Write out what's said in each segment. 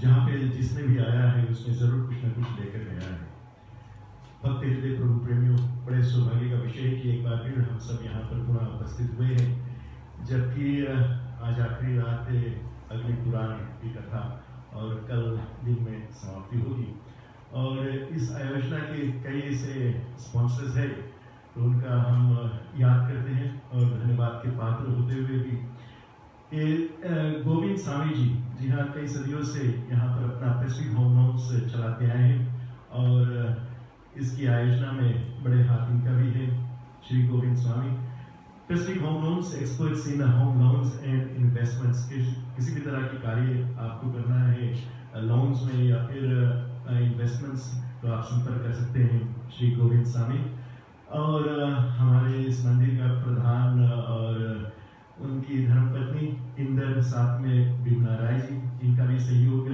जहाँ पे जिसने भी आया है उसने जरूर कुछ न कुछ लेकर गया है। भक्त हृदय प्रभु प्रेमियों, बड़े सौभाग्य का विषय है कि एक बार फिर हम सब यहाँ पर पुनः उपस्थित हुए हैं, जबकि आज आखिरी रात अग्नि पुराण की कथा और कल दिन में समाप्ति होगी। और इस आयोजना के कई ऐसे स्पॉन्सर्स है, तो उनका हम याद करते हैं और धन्यवाद के पात्र होते हुए भी गोविंद स्वामी जी हाँ, कई सदियों से यहाँ पर अपना पैसिफिक होम लोन्स चलाते आए हैं और इसकी आयोजना में बड़े हाथ इनका भी है, Shri Govind Swami. Pacific home loans experts in home loans and investments. किसी भी तरह की कार्य आपको करना है लोन्स में या फिर इन्वेस्टमेंट्स, तो आप संपर्क कर सकते हैं श्री गोविंद स्वामी। और हमारे इस मंदिर का प्रधान और उनकी धर्मपत्नी इंदर, साथ में बिमला राय जी, इनका भी सहयोग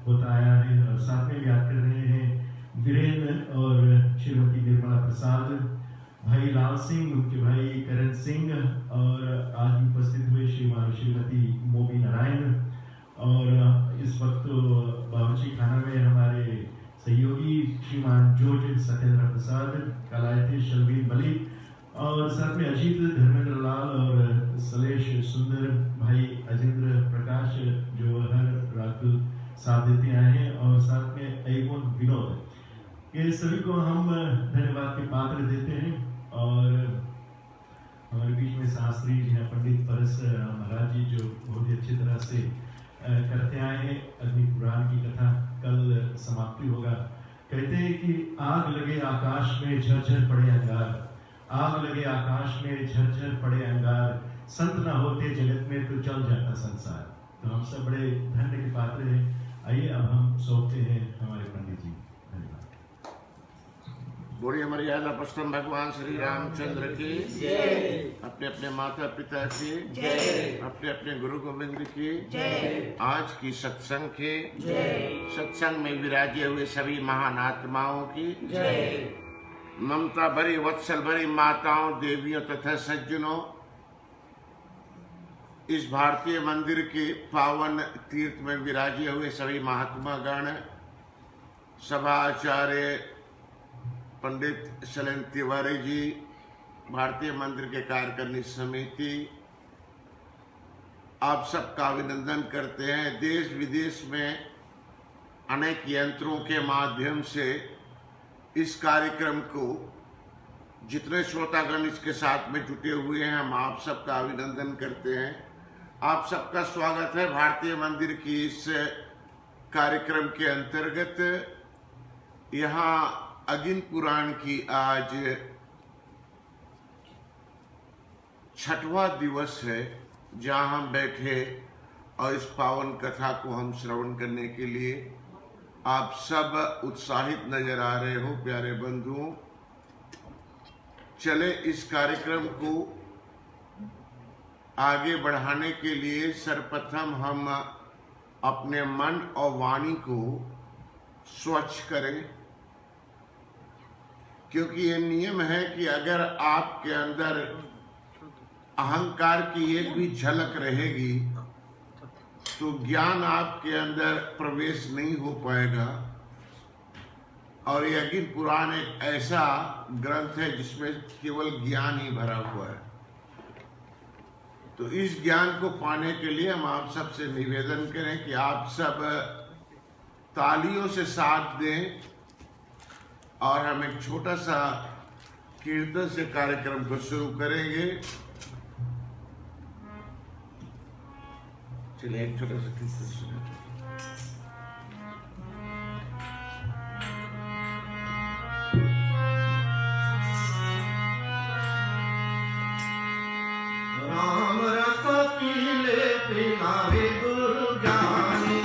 होता आया है। और साथ में याद कर रहे हैं वीरेंद्र और श्रीमती निर्मला प्रसाद, भाई लाल सिंह, उनके भाई करण सिंह, और आज उपस्थित हुए श्रीमान श्रीमती मोबी नारायण। और इस वक्त बावर्ची खाना में हमारे सहयोगी श्रीमान जॉर्ज सत्येंद्र प्रसाद, कल आए थे शलवीन मलिक, और साथ में अजीत, धर्मेंद्र लाल और सलेश सुंदर, भाई अजेंद्र प्रकाश जो हर रात साथ देते आए हैं, और साथ में एवं विनोद। ये सभी को हम धन्यवाद के पात्र देते हैं। और हमारे बीच में शास्त्री जी हैं, पंडित परस महाराज जी, जो बहुत ही अच्छी तरह से करते आए हैं। अग्नि पुराण की कथा कल समाप्ति होगा। कहते हैं कि आग लगे आकाश में झरझर पड़े अंगार, आग लगे आकाश में झरझर पड़े अंगार, संत ना होते जगत में तो चल जाता संसार। तो हम सब बड़े धन्य के पात्र हैं। आइए अब हम सौंपते हैं हमारे पंडित जी। बोलिए मर्यादा पुरुषोत्तम भगवान श्री रामचंद्र की जय, अपने अपने माता पिता की जय, अपने अपने गुरु गोविंद की जय, आज की सत्संग के जय, सत्संग में विराजे हुए सभी महान आत्माओं की जय, ममता भरी वत्सल भरी माताओं, देवियों तथा सज्जनों, इस भारतीय मंदिर के पावन तीर्थ में विराजे हुए सभी महात्मा गण, सभा आचार्य पंडित शैलेंद्र तिवारी जी, भारतीय मंदिर के कार्यकारिणी समिति, आप सबका अभिनंदन करते हैं। देश विदेश में अनेक यंत्रों के माध्यम से इस कार्यक्रम को जितने श्रोतागण इसके साथ में जुटे हुए हैं, हम आप सबका अभिनंदन करते हैं। आप सबका स्वागत है भारतीय मंदिर की इस कार्यक्रम के अंतर्गत। यहाँ अग्नि पुराण की आज 6वां दिवस है, जहां हम बैठे और इस पावन कथा को हम श्रवण करने के लिए आप सब उत्साहित नजर आ रहे हो। प्यारे बंधुओं, चले इस कार्यक्रम को आगे बढ़ाने के लिए सर्वप्रथम हम अपने मन और वाणी को स्वच्छ करें, क्योंकि ये नियम है कि अगर आपके अंदर अहंकार की एक भी झलक रहेगी तो ज्ञान आपके अंदर प्रवेश नहीं हो पाएगा। और ये अग्नि पुराण एक ऐसा ग्रंथ है जिसमें केवल ज्ञान ही भरा हुआ है। तो इस ज्ञान को पाने के लिए हम आप सबसे निवेदन करें कि आप सब तालियों से साथ दें और हम एक छोटा सा कीर्तन से कार्यक्रम को शुरू करेंगे। चलिए एक छोटा सा कीर्तन सुने। राम रस पीले पिलावे गुरु ज्ञानी,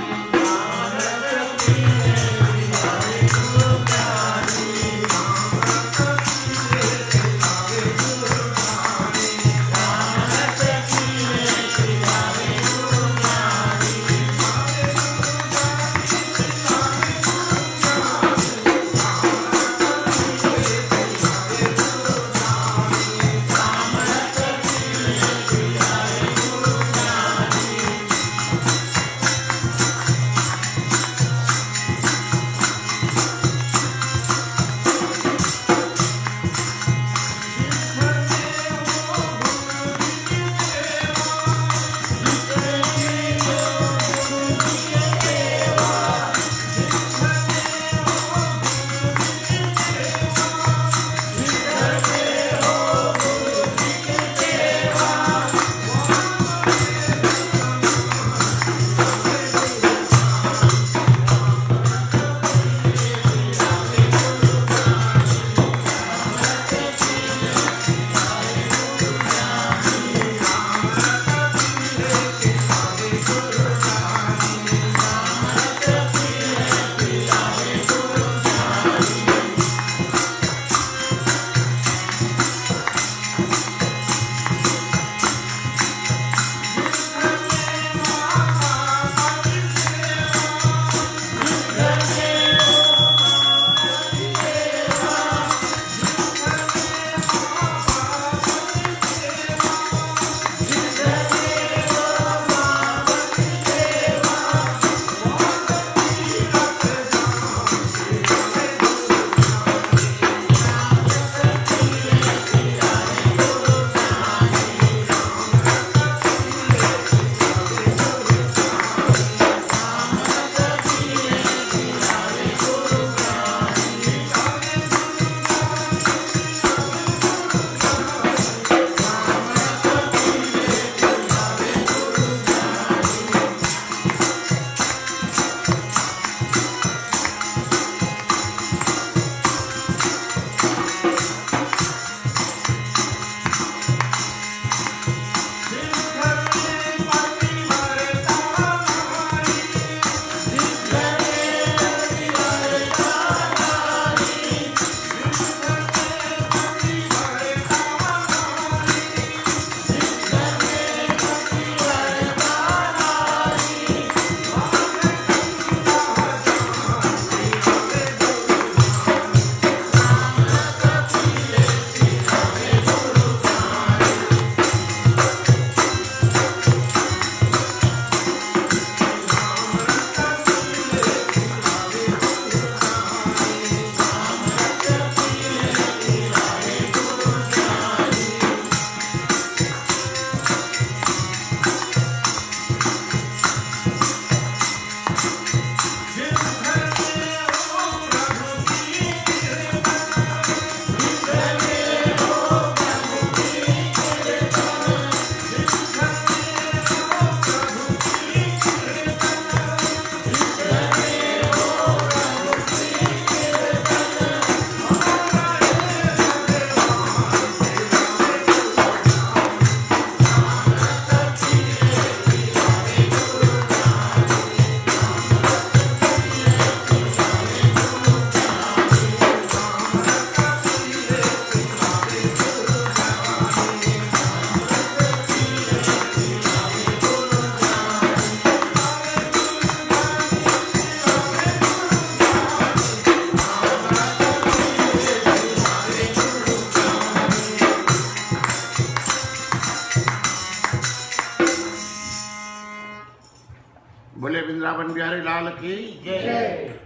बिहारी लाल की जय।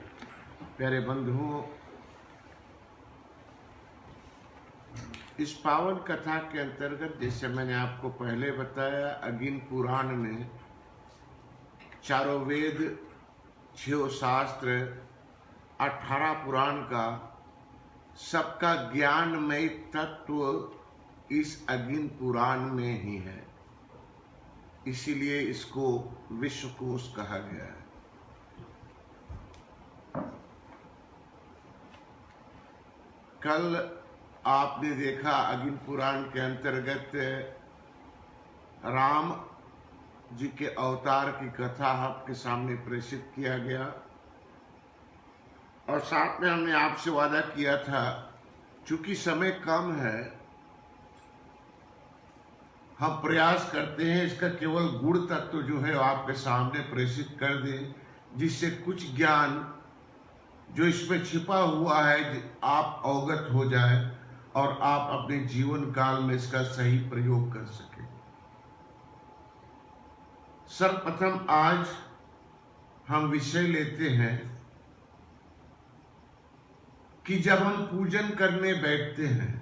प्यारे बंधुओं, इस पावन कथा के अंतर्गत जैसे मैंने आपको पहले बताया, अग्नि पुराण में चारों वेद, 6 शास्त्र, 18 पुराण का सबका ज्ञानमय तत्व इस अग्नि पुराण में ही है। इसीलिए इसको विश्वकोश कहा गया है। कल आपने देखा अग्नि पुराण के अंतर्गत राम जी के अवतार की कथा आपके सामने प्रेषित किया गया, और साथ में हमने आपसे वादा किया था, चूंकि समय कम है, हम प्रयास करते हैं इसका केवल गुण तत्व जो है आपके सामने प्रेषित कर दें, जिससे कुछ ज्ञान जो इसमें छिपा हुआ है आप अवगत हो जाए और आप अपने जीवन काल में इसका सही प्रयोग कर सकें। सर्वप्रथम आज हम विषय लेते हैं कि जब हम पूजन करने बैठते हैं,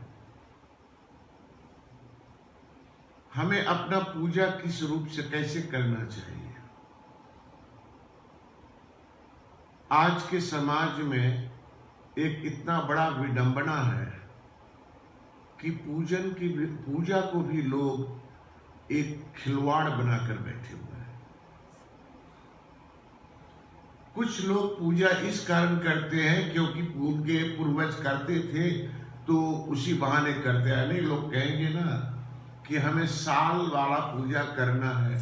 हमें अपना पूजा किस रूप से कैसे करना चाहिए। आज के समाज में एक इतना बड़ा विडंबना है कि पूजा को भी लोग एक खिलवाड़ बनाकर बैठे हुए हैं। कुछ लोग पूजा इस कारण करते हैं क्योंकि उनके पूर्वज करते थे तो उसी बहाने करते हैं। नहीं, लोग कहेंगे ना कि हमें साल वाला पूजा करना है,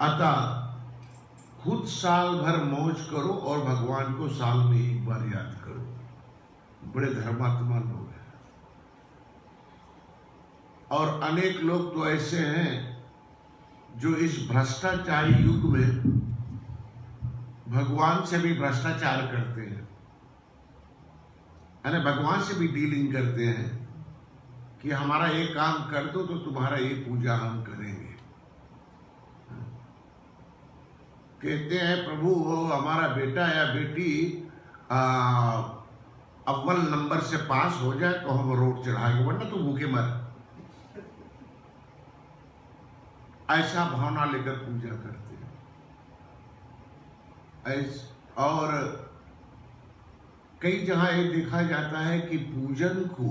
अतः खुद साल भर मौज करो और भगवान को साल में एक बार याद करो। बड़े धर्मात्मा लोग हैं। और अनेक लोग तो ऐसे हैं जो इस भ्रष्टाचारी युग में भगवान से भी भ्रष्टाचार करते हैं, यानी भगवान से भी डीलिंग करते हैं कि हमारा ये काम कर दो तो तुम्हारा ये पूजा हम करेंगे। कहते हैं प्रभु वो हमारा बेटा या बेटी अव्वल नंबर से पास हो जाए तो हम रोड चढ़ाएंगे, वरना तो भूखे मर। ऐसा भावना लेकर पूजा करते हैं। और कई जगह ये देखा जाता है कि पूजन को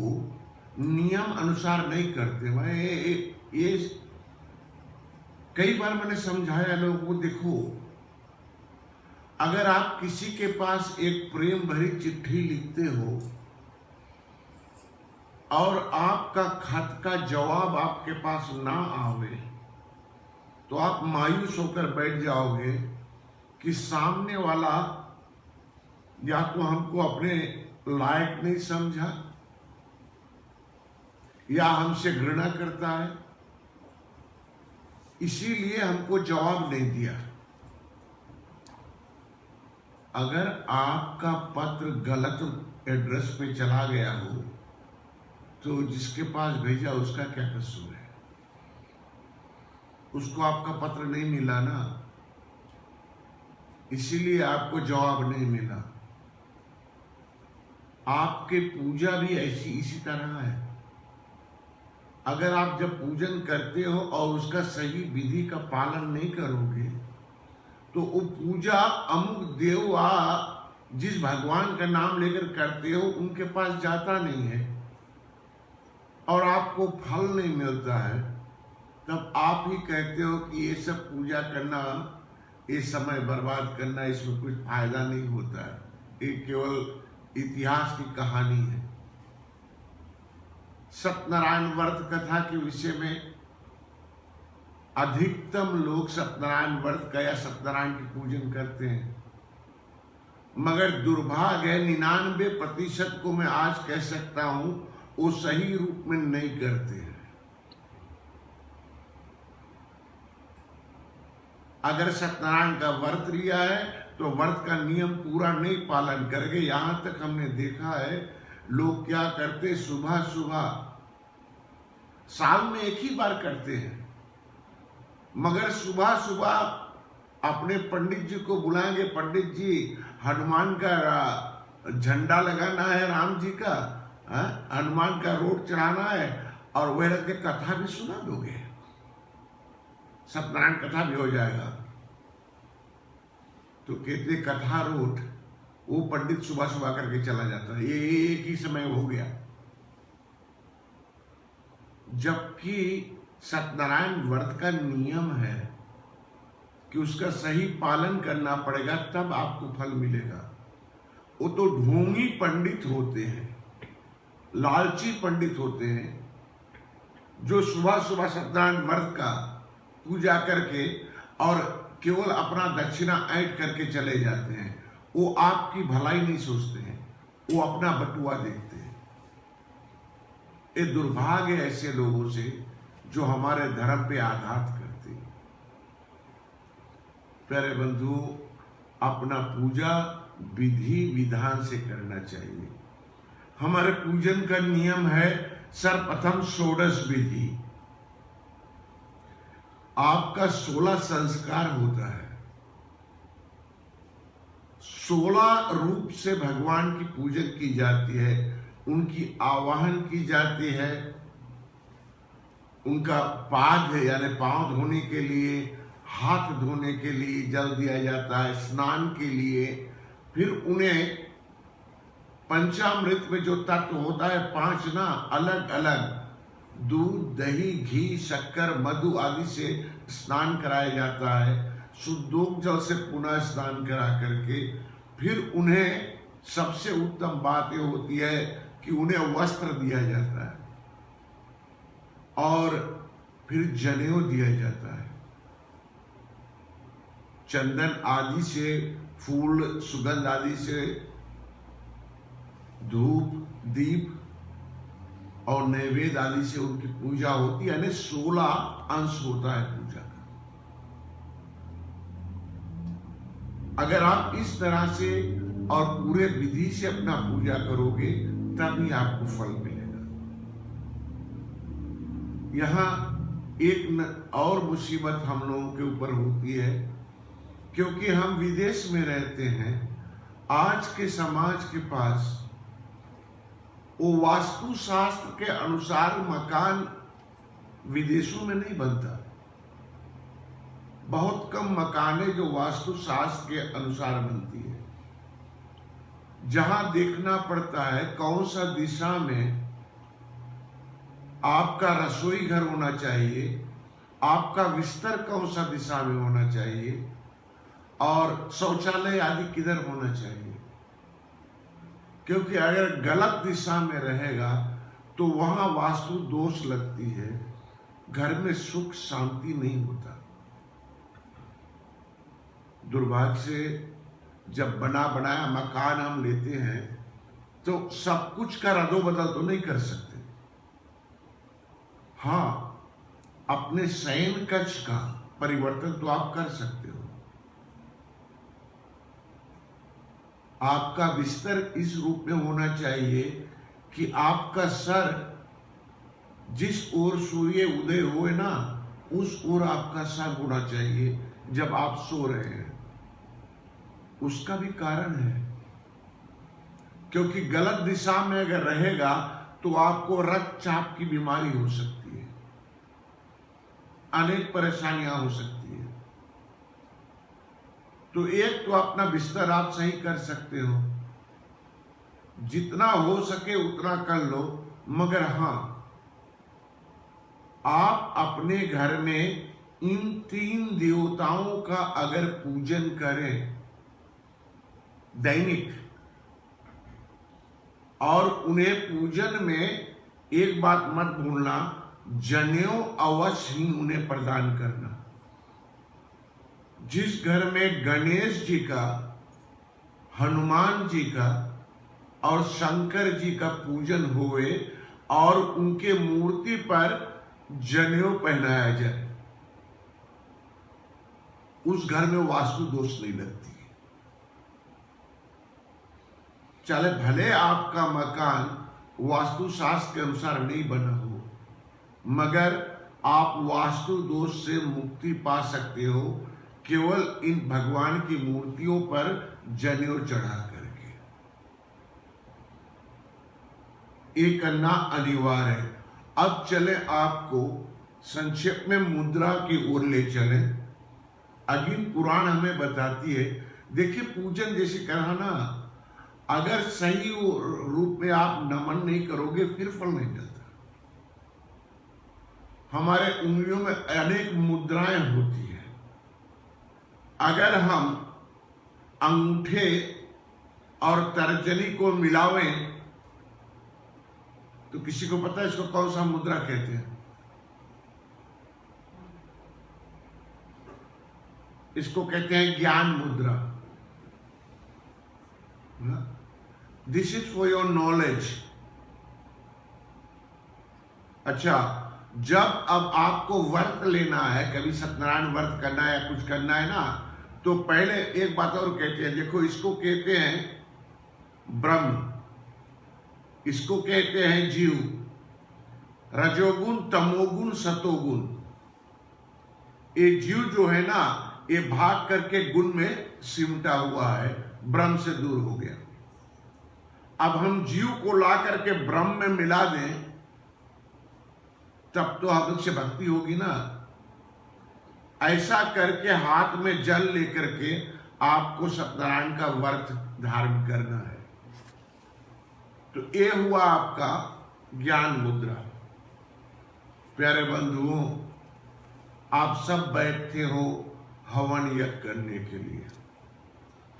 नियम अनुसार नहीं करते। मैं ये कई बार मैंने समझाया लोगों को, देखो अगर आप किसी के पास एक प्रेम भरी चिट्ठी लिखते हो और आपका खत का जवाब आपके पास ना आवे तो आप मायूस होकर बैठ जाओगे कि सामने वाला या तो हमको अपने लायक नहीं समझा या हमसे घृणा करता है, इसीलिए हमको जवाब नहीं दिया। अगर आपका पत्र गलत एड्रेस पे चला गया हो तो जिसके पास भेजा उसका क्या कसूर है? उसको आपका पत्र नहीं मिला ना, इसीलिए आपको जवाब नहीं मिला। आपके पूजा भी ऐसी इसी तरह है। अगर आप जब पूजन करते हो और उसका सही विधि का पालन नहीं करोगे तो वो पूजा अमुक देव जिस भगवान का नाम लेकर करते हो उनके पास जाता नहीं है और आपको फल नहीं मिलता है, तब आप ही कहते हो कि ये सब पूजा करना, ये समय बर्बाद करना, इसमें कुछ फायदा नहीं होता है, ये केवल इतिहास की कहानी है। सत्यनारायण व्रत कथा के विषय में अधिकतम लोग सत्यनारायण व्रत का या सत्यनारायण की पूजन करते हैं, मगर दुर्भाग्य है 99% को मैं आज कह सकता हूं वो सही रूप में नहीं करते हैं। अगर सत्यनारायण का व्रत लिया है तो व्रत का नियम पूरा नहीं पालन करेंगे। यहां तक हमने देखा है लोग क्या करते, सुबह सुबह साल में एक ही बार करते हैं, मगर सुबह सुबह अपने पंडित जी को बुलाएंगे, पंडित जी हनुमान का झंडा लगाना है, राम जी का हनुमान का रोट चढ़ाना है, और वह रख के कथा भी सुना दोगे, सत्यनारायण कथा भी हो जाएगा। तो कहते कथा रोट वो पंडित सुबह सुबह करके चला जाता है, ये एक ही समय हो गया। जबकि सत्यनारायण व्रत का नियम है कि उसका सही पालन करना पड़ेगा, तब आपको फल मिलेगा। वो तो ढोंगी पंडित होते हैं, लालची पंडित होते हैं, जो सुबह सुबह सत्यनारायण व्रत का पूजा करके और केवल अपना दक्षिणा ऐड करके चले जाते हैं। वो आपकी भलाई नहीं सोचते हैं, वो अपना बटुआ देखते हैं। ये दुर्भाग्य है ऐसे लोगों से जो हमारे धर्म पे आघात करते हैं। प्यारे बंधु, अपना पूजा विधि विधान से करना चाहिए। हमारे पूजन का नियम है सर्वप्रथम षोडश विधि। आपका 16 संस्कार होता है, 16 रूप से भगवान की पूजन की जाती है, उनकी आवाहन की जाती है। उनका पाद यानी पांव धोने के लिए, हाथ धोने के लिए जल दिया जाता है, स्नान के लिए। फिर उन्हें पंचामृत में जो तत्व होता है 5 ना, अलग अलग दूध, दही, घी, शक्कर, मधु आदि से स्नान कराया जाता है। शुद्धोक जल से पुनः स्नान करा करके फिर उन्हें सबसे उत्तम बात यह होती है कि उन्हें वस्त्र दिया जाता है और फिर जनेऊ दिया जाता है। चंदन आदि से, फूल सुगंध आदि से, धूप दीप और नैवेद्य आदि से उनकी पूजा होती है। यानी 16 अंश होता है पूजा का। अगर आप इस तरह से और पूरे विधि से अपना पूजा करोगे तभी आपको फल मिलेगा। यहां एक और मुसीबत हम लोगों के ऊपर होती है, क्योंकि हम विदेश में रहते हैं। आज के समाज के पास वो वास्तु शास्त्र के अनुसार मकान विदेशों में नहीं बनता। बहुत कम मकानें जो वास्तु शास्त्र के अनुसार बनती है। जहां देखना पड़ता है कौन सा दिशा में आपका रसोई घर होना चाहिए, आपका बिस्तर कौन सा दिशा में होना चाहिए, और शौचालय आदि किधर होना चाहिए। क्योंकि अगर गलत दिशा में रहेगा तो वहां वास्तु दोष लगती है, घर में सुख शांति नहीं होता। दुर्भाग्य से जब बना बनाया मकान हम लेते हैं तो सब कुछ का रदोबदल तो नहीं कर सकते। हाँ, अपने शयन कक्ष का परिवर्तन तो आप कर सकते हो। आपका बिस्तर इस रूप में होना चाहिए कि आपका सर जिस ओर सूर्य उदय होए ना, उस ओर आपका सर होना चाहिए जब आप सो रहे हैं। उसका भी कारण है, क्योंकि गलत दिशा में अगर रहेगा तो आपको रक्तचाप की बीमारी हो सकती है, अनेक परेशानियां हो सकती है। तो एक तो अपना बिस्तर आप सही कर सकते हो, जितना हो सके उतना कर लो। मगर हाँ, आप अपने घर में इन 3 देवताओं का अगर पूजन करें दैनिक, और उन्हें पूजन में एक बात मत भूलना, जनेऊ अवश्य ही उन्हें प्रदान करना। जिस घर में गणेश जी का, हनुमान जी का और शंकर जी का पूजन होए और उनके मूर्ति पर जनेऊ पहनाया जाए, उस घर में वास्तु दोष नहीं लगती। चाहे भले आपका मकान वास्तु शास्त्र के अनुसार नहीं बना हो, मगर आप वास्तु दोष से मुक्ति पा सकते हो केवल इन भगवान की मूर्तियों पर जनेऊ चढ़ा करके। ये करना अनिवार्य है। अब चले आपको संक्षेप में मुद्रा की ओर ले चले। अग्नि पुराण हमें बताती है, देखिए पूजन जैसे कहा ना, अगर सही रूप में आप नमन नहीं करोगे फिर फल नहीं मिलता। हमारे उंगलियों में अनेक मुद्राएं होती हैं। अगर हम अंगूठे और तर्जनी को मिलावें तो किसी को पता है इसको कौन सा मुद्रा कहते हैं? इसको कहते हैं ज्ञान मुद्रा। This is for your knowledge. अच्छा, जब अब आपको व्रत लेना है, कभी सत्यनारायण व्रत करना है या कुछ करना है ना, तो पहले एक बात और कहते हैं, देखो इसको कहते हैं ब्रह्म, इसको कहते हैं जीव, रजोगुण, तमोगुण, सतोगुण। ये जीव जो है ना, ये भाग करके गुण में सिमटा हुआ है, ब्रह्म से दूर हो गया। अब हम जीव को ला करके ब्रह्म में मिला दें तब तो हमसे भक्ति होगी ना। ऐसा करके हाथ में जल लेकर के आपको सत्यनारायण का व्रत धारण करना है। तो ये हुआ आपका ज्ञान मुद्रा। प्यारे बंधुओं, आप सब बैठते हो हवन यज्ञ करने के लिए।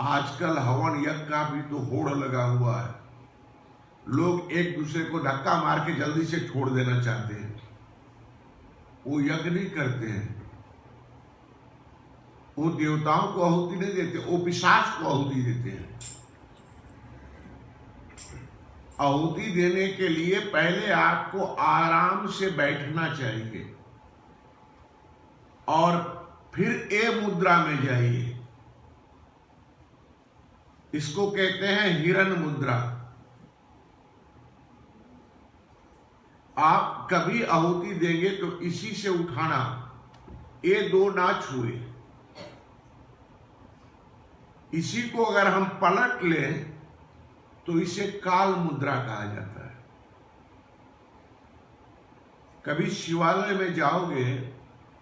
आजकल हवन यज्ञ का भी तो होड़ लगा हुआ है। लोग एक दूसरे को धक्का मार के जल्दी से छोड़ देना चाहते हैं। वो यज्ञ नहीं करते हैं, वो देवताओं को आहुति नहीं देते, वो पिशाच को आहुति देते हैं। आहुति देने के लिए पहले आपको आराम से बैठना चाहिए और फिर ए मुद्रा में जाइए। इसको कहते हैं हिरण मुद्रा। आप कभी आहुति देंगे तो इसी से उठाना, ये दो ना छुए। इसी को अगर हम पलट लें तो इसे काल मुद्रा कहा जाता है। कभी शिवालय में जाओगे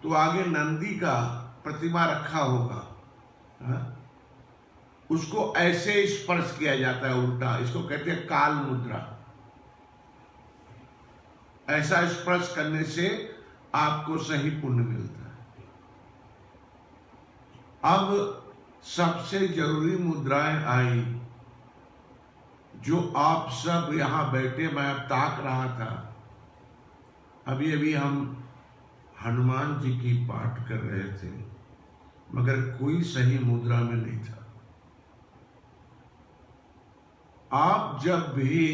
तो आगे नंदी का प्रतिमा रखा होगा, उसको ऐसे स्पर्श किया जाता है उल्टा, इसको कहते हैं काल मुद्रा। ऐसा स्पर्श करने से आपको सही पुण्य मिलता है। अब सबसे जरूरी मुद्राएं आई जो आप सब यहां बैठे, मैं अब ताक रहा था, अभी अभी हम हनुमान जी की पाठ कर रहे थे मगर कोई सही मुद्रा में नहीं था। आप जब भी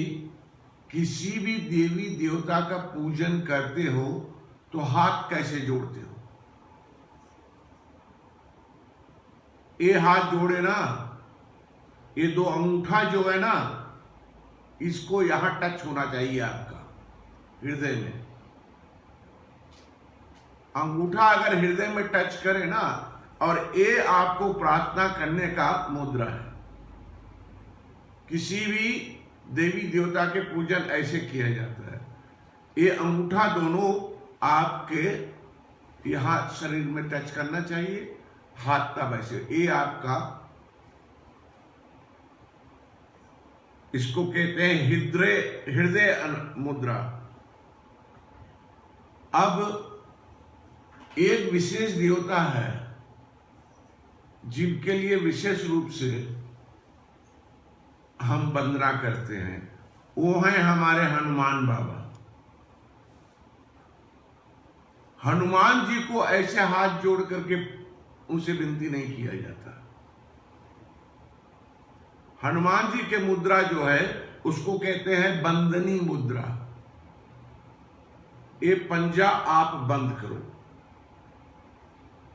किसी भी देवी देवता का पूजन करते हो तो हाथ कैसे जोड़ते हो? ये हाथ जोड़े ना, ये दो अंगूठा जो है ना, इसको यहां टच होना चाहिए आपका हृदय में। अंगूठा अगर हृदय में टच करे ना, और ये आपको प्रार्थना करने का मुद्रा है। किसी भी देवी देवता के पूजन ऐसे किया जाता है। ये अंगूठा दोनों आपके यहां शरीर में टच करना चाहिए, हाथ तब ऐसे। ये आपका, इसको कहते हैं हृदय मुद्रा। अब एक विशेष देवता है जिनके लिए विशेष रूप से हम वंदना करते हैं, वो हैं हमारे हनुमान बाबा। हनुमान जी को ऐसे हाथ जोड़ करके उनसे विनती नहीं किया जाता। हनुमान जी के मुद्रा जो है उसको कहते हैं बंदनी मुद्रा। ये पंजा आप बंद करो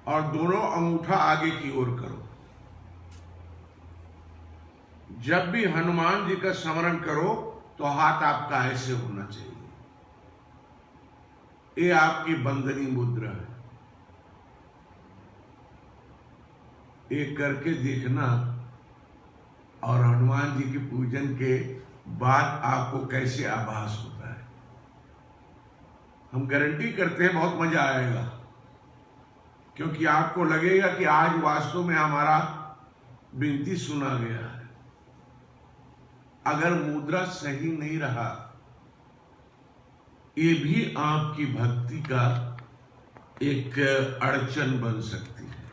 और दोनों अंगूठा आगे की ओर करो। जब भी हनुमान जी का स्मरण करो तो हाथ आपका ऐसे होना चाहिए। ये आपकी बंदनी मुद्रा है। एक करके देखना, और हनुमान जी के पूजन के बाद आपको कैसे आभास होता है। हम गारंटी करते हैं बहुत मजा आएगा, क्योंकि आपको लगेगा कि आज वास्तव में हमारा विनती सुना गया है। अगर मुद्रा सही नहीं रहा, ये भी आपकी भक्ति का एक अड़चन बन सकती है।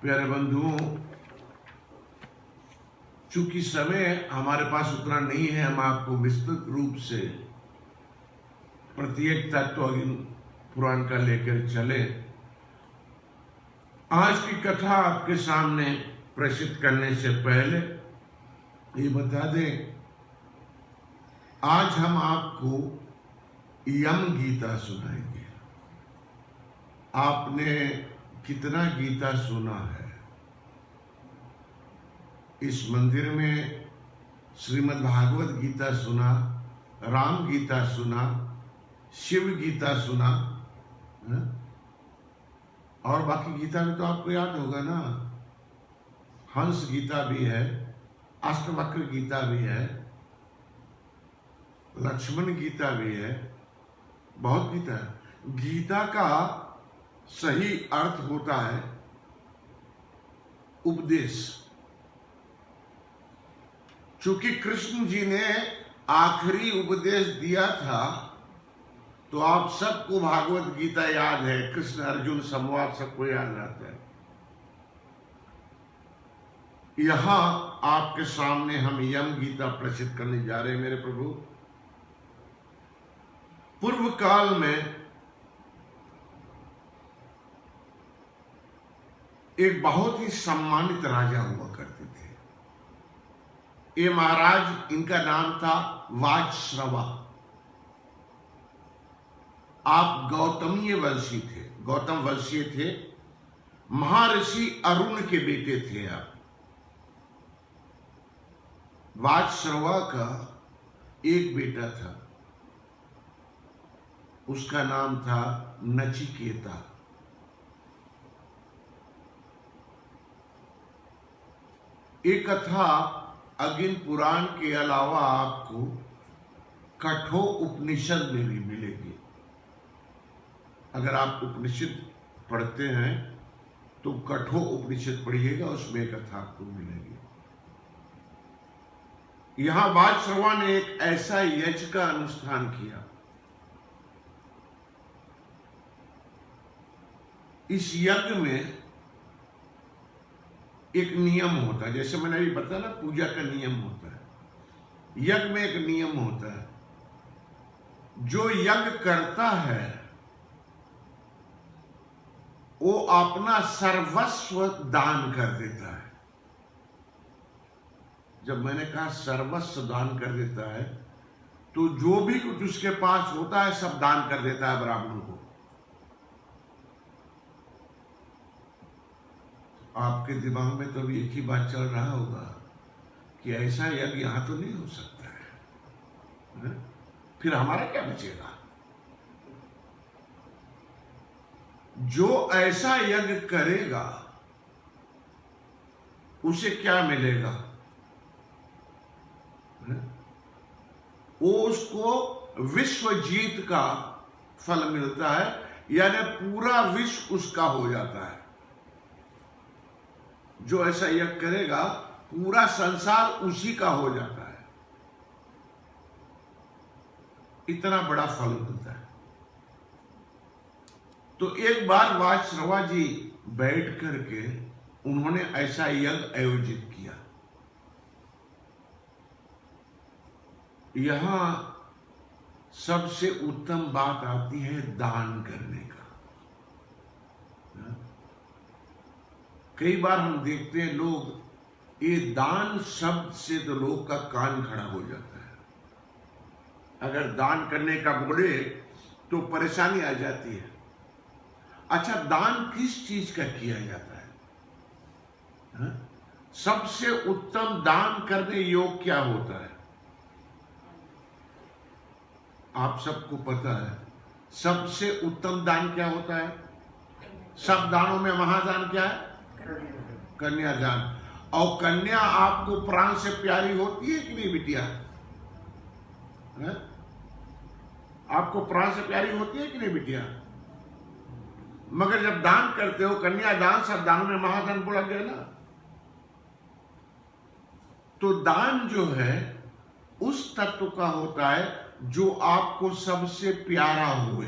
प्यारे बंधुओं, चूंकि समय हमारे पास उतना नहीं है, हम आपको विस्तृत रूप से प्रत्येक तत्व पुराण का लेकर चले। आज की कथा आपके सामने प्रस्तुत करने से पहले ये बता दें, आज हम आपको यम गीता सुनाएंगे। आपने कितना गीता सुना है? इस मंदिर में श्रीमद् भागवत गीता सुना, राम गीता सुना, शिव गीता सुना, और बाकी गीता में तो आपको याद होगा ना, हंस गीता भी है, अष्टवक्र गीता भी है, लक्ष्मण गीता भी है, बहुत गीता है। गीता का सही अर्थ होता है उपदेश। चूंकि कृष्ण जी ने आखिरी उपदेश दिया था, तो आप सबको भागवत गीता याद है, कृष्ण अर्जुन संवाद सबको याद रहता है। यहां आपके सामने हम यम गीता प्रस्तुत करने जा रहे हैं। मेरे प्रभु, पूर्व काल में एक बहुत ही सम्मानित राजा हुआ करते थे। ये महाराज, इनका नाम था वाजश्रवा। आप गौतमीय वंशी थे, गौतम वंशीय थे, महर्षि अरुण के बेटे थे आप। वाजश्रवा का एक बेटा था, उसका नाम था नचिकेता। एक कथा अग्नि पुराण के अलावा आपको कठोर उपनिषद में भी मिलेगी। अगर आप उपनिषद पढ़ते हैं तो कठोर उपनिषद पढ़िएगा, उसमें कथा आपको मिलेगी। यहां वाजश्रवा ने एक ऐसा यज्ञ का अनुष्ठान किया। इस यज्ञ में एक नियम होता है, जैसे मैंने अभी बताया ना, पूजा का नियम होता है। यज्ञ में एक नियम होता है, जो यज्ञ करता है वो अपना सर्वस्व दान कर देता है। जब मैंने कहा सर्वस्व दान कर देता है, तो जो भी कुछ उसके पास होता है सब दान कर देता है ब्राह्मणों को। आपके दिमाग में तो भी एक ही बात चल रहा होगा कि ऐसा यज्ञ यहां तो नहीं हो सकता है, फिर हमारा क्या बचेगा? जो ऐसा यज्ञ करेगा उसे क्या मिलेगा? वो उसको विश्व जीत का फल मिलता है, यानी पूरा विश्व उसका हो जाता है। जो ऐसा यज्ञ करेगा पूरा संसार उसी का हो जाता है, इतना बड़ा फल मिलता है। तो एक बार वाजश्रवा जी बैठ करके उन्होंने ऐसा यज्ञ आयोजित किया। यहां सबसे उत्तम बात आती है दान करने का। कई बार हम देखते हैं लोग, ये दान शब्द से तो लोग का कान खड़ा हो जाता है। अगर दान करने का बोले तो परेशानी आ जाती है। अच्छा, दान किस चीज का किया जाता है? सबसे उत्तम दान करने योग्य क्या होता है? आप सबको पता है सबसे उत्तम दान क्या होता है? सब दानों में महादान क्या है? कन्यादान। और कन्या आपको प्राण से प्यारी होती है कि नहीं बिटिया? है? आपको प्राण से प्यारी होती है कि नहीं बिटिया? मगर जब दान करते हो, कन्यादान, सब दानों में महादान बोला गया ना। तो दान जो है उस तत्व का होता है जो आपको सबसे प्यारा हुए।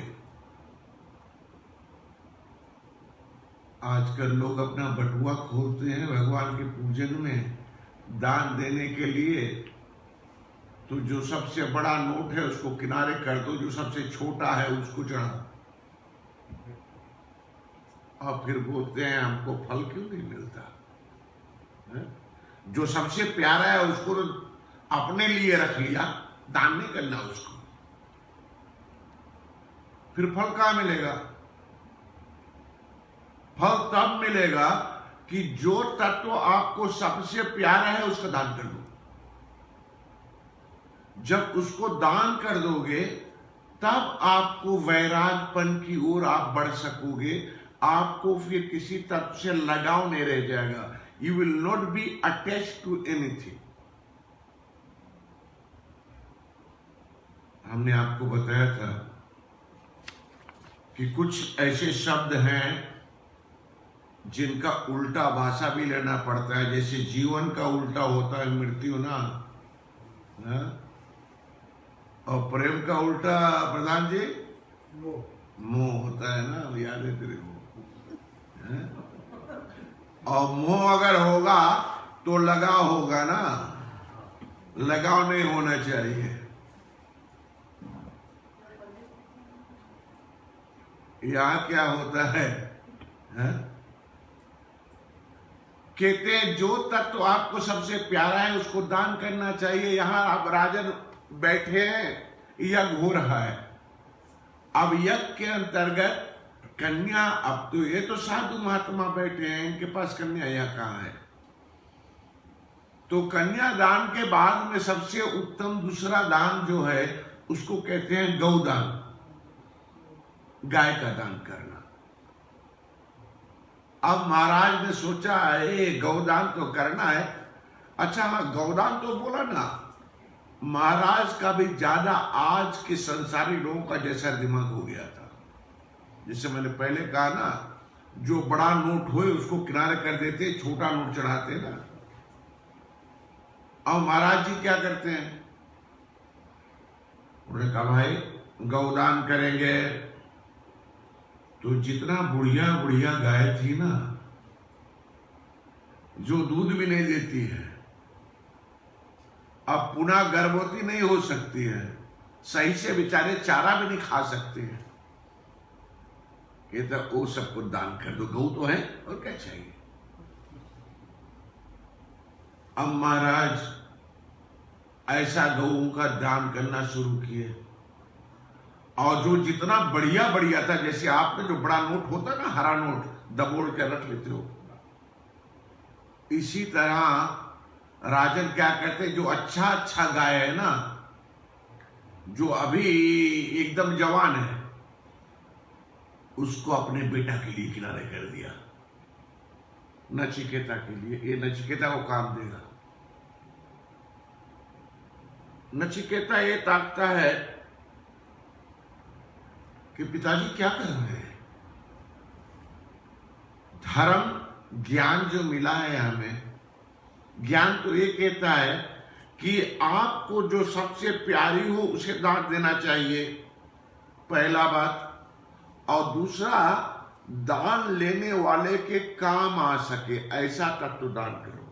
आजकल लोग अपना बटुआ खोलते हैं भगवान के पूजन में दान देने के लिए, तो जो सबसे बड़ा नोट है उसको किनारे कर दो, जो सबसे छोटा है उसको चढ़ा, और फिर बोलते हैं हमको फल क्यों नहीं मिलता है? जो सबसे प्यारा है उसको अपने लिए रख लिया, दान नहीं करना उसको, फिर फल कहां मिलेगा? फल तब मिलेगा कि जो तत्व आपको सबसे प्यारा है उसका दान कर दो। जब उसको दान कर दोगे तब आपको वैरागपन की ओर आप बढ़ सकोगे। आपको फिर किसी तत्व से लगाव नहीं रह जाएगा। You will not be attached to anything. हमने आपको बताया था कि कुछ ऐसे शब्द हैं जिनका उल्टा भाषा भी लेना पड़ता है। जैसे जीवन का उल्टा होता है मृत्यु ना, और प्रेम का उल्टा प्रधान जी मोह होता है ना, याद है तेरे को? और मोह अगर होगा तो लगाव होगा ना, लगाव नहीं होना चाहिए। यहां क्या होता है? कहते हैं जो तत्व आपको सबसे प्यारा है उसको दान करना चाहिए। यहां आप राजन बैठे हैं, यज्ञ हो रहा है। अब यज्ञ के अंतर्गत कन्या, अब तो ये तो साधु महात्मा बैठे हैं, इनके पास कन्या यह कहां है? तो कन्या दान के बाद में सबसे उत्तम दूसरा दान जो है उसको कहते हैं गौदान, गाय का दान करना। अब महाराज ने सोचा है गौदान तो करना है। अच्छा हाँ, गौदान तो बोला ना, महाराज का भी ज्यादा आज के संसारी लोगों का जैसा दिमाग हो गया था। जैसे मैंने पहले कहा ना, जो बड़ा नोट हो उसको किनारे कर देते, छोटा नोट चढ़ाते ना। अब महाराज जी क्या करते हैं? उन्होंने कहा भाई गौदान करेंगे तो जितना बुढ़िया बुढ़िया गाय थी ना, जो दूध भी नहीं देती है, अब पुनः गर्भवती नहीं हो सकती है, सही से बेचारे चारा भी नहीं खा सकते हैं, ये तो वो सबको दान कर दो, गौ तो है और क्या चाहिए। अब महाराज ऐसा गऊ का दान करना शुरू किए, और जो जितना बढ़िया बढ़िया था, जैसे आपने जो बड़ा नोट होता ना, हरा नोट दबोड़ के रख लेते हो, इसी तरह राजन क्या कहते हैं, जो अच्छा अच्छा गाय है ना, जो अभी एकदम जवान है, उसको अपने बेटा के लिए किनारे कर दिया, नचिकेता के लिए। ये नचिकेता को काम देगा। नचिकेता ये ताकता है कि पिताजी क्या कर रहे हैं। धर्म ज्ञान जो मिला है हमें, ज्ञान तो ये कहता है कि आपको जो सबसे प्यारी हो उसे दान देना चाहिए, पहला बात। और दूसरा, दान लेने वाले के काम आ सके ऐसा तत्व दान करो।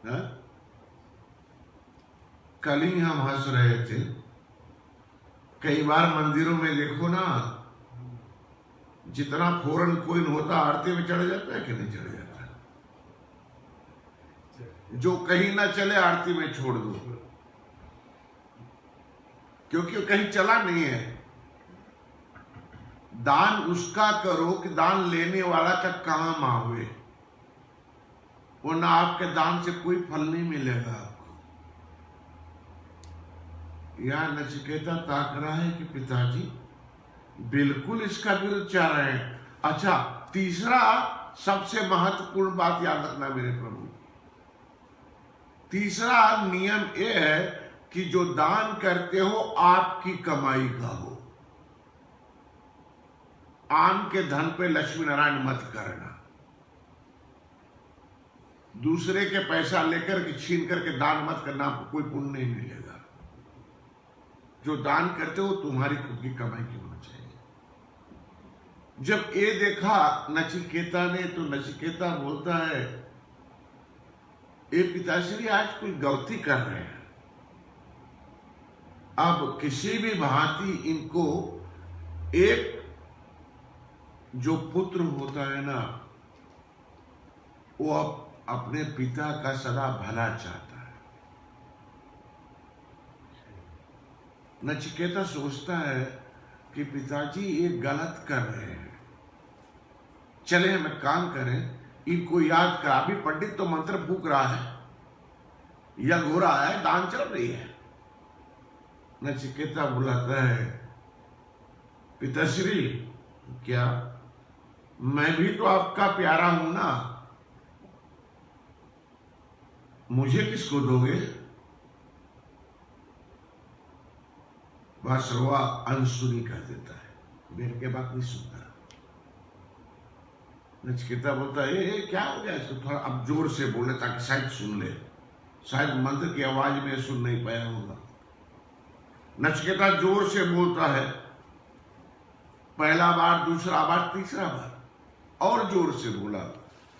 है? कल ही हम हंस रहे थे, कई बार मंदिरों में देखो ना, जितना फौरन कोइन होता आरती में चढ़ जाता है कि नहीं चढ़ जाता? जो कहीं ना चले आरती में छोड़ दो, क्योंकि कहीं चला नहीं है। दान उसका करो कि दान लेने वाला का काम आवे, वरना आपके दान से कोई फल नहीं मिलेगा आपको। यहां नचिकेता ताक रहा है कि पिताजी बिल्कुल इसका विरुद्ध चाह रहे हैं, अच्छा, तीसरा सबसे महत्वपूर्ण बात याद रखना मेरे प्रभु, तीसरा नियम यह है कि जो दान करते हो आपकी कमाई का हो। आम के धन पे लक्ष्मी नारायण मत करना। दूसरे के पैसा लेकर के छीन करके दान मत करना, आपको कोई पुण्य नहीं मिलेगा। जो दान करते हो तुम्हारी खुद की कमाई की होना चाहिए। जब ये देखा नचिकेता ने, तो नचिकेता बोलता है, ये पिताश्री आज कोई गलती कर रहे हैं। अब किसी भी भांति इनको एक जो पुत्र होता है ना, वो अब अपने पिता का सदा भला चाहता है। नचिकेता सोचता है कि पिताजी ये गलत कर रहे हैं, चले हम काम करें, इनको याद करा। अभी पंडित तो मंत्र फूक रहा है, यज्ञ हो रहा है, दान चल रही है। नचिकेता बुलाता है, पिताश्री क्या मैं भी तो आपका प्यारा हूं ना, मुझे किसको दोगे? वासुदेव अनसुनी कर देता है, मेरे के बात नहीं सुनता। नचिकेता बोलता है, ये क्या हो गया इसको? थोड़ा अब जोर से बोले ताकि शायद सुन ले, शायद मंत्र की आवाज में सुन नहीं पाया होगा। नचिकेता जोर से बोलता है, पहला बार, दूसरा बार, तीसरा बार, और जोर से बोला,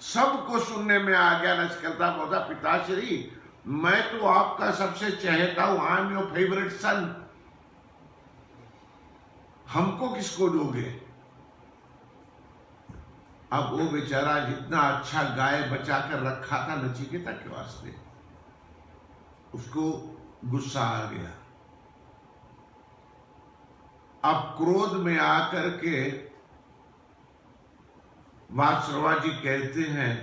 सबको सुनने में आ गया। नचिकेता बोलता, पिताश्री मैं तो आपका सबसे चहेता हूं, आई एम योर फेवरेट सन, हमको किसको दोगे? अब वो बेचारा जितना अच्छा गाय बचा कर रखा था नचिकेता के वास्ते, उसको गुस्सा आ गया। अब क्रोध में आकर के वासुदेव जी कहते हैं,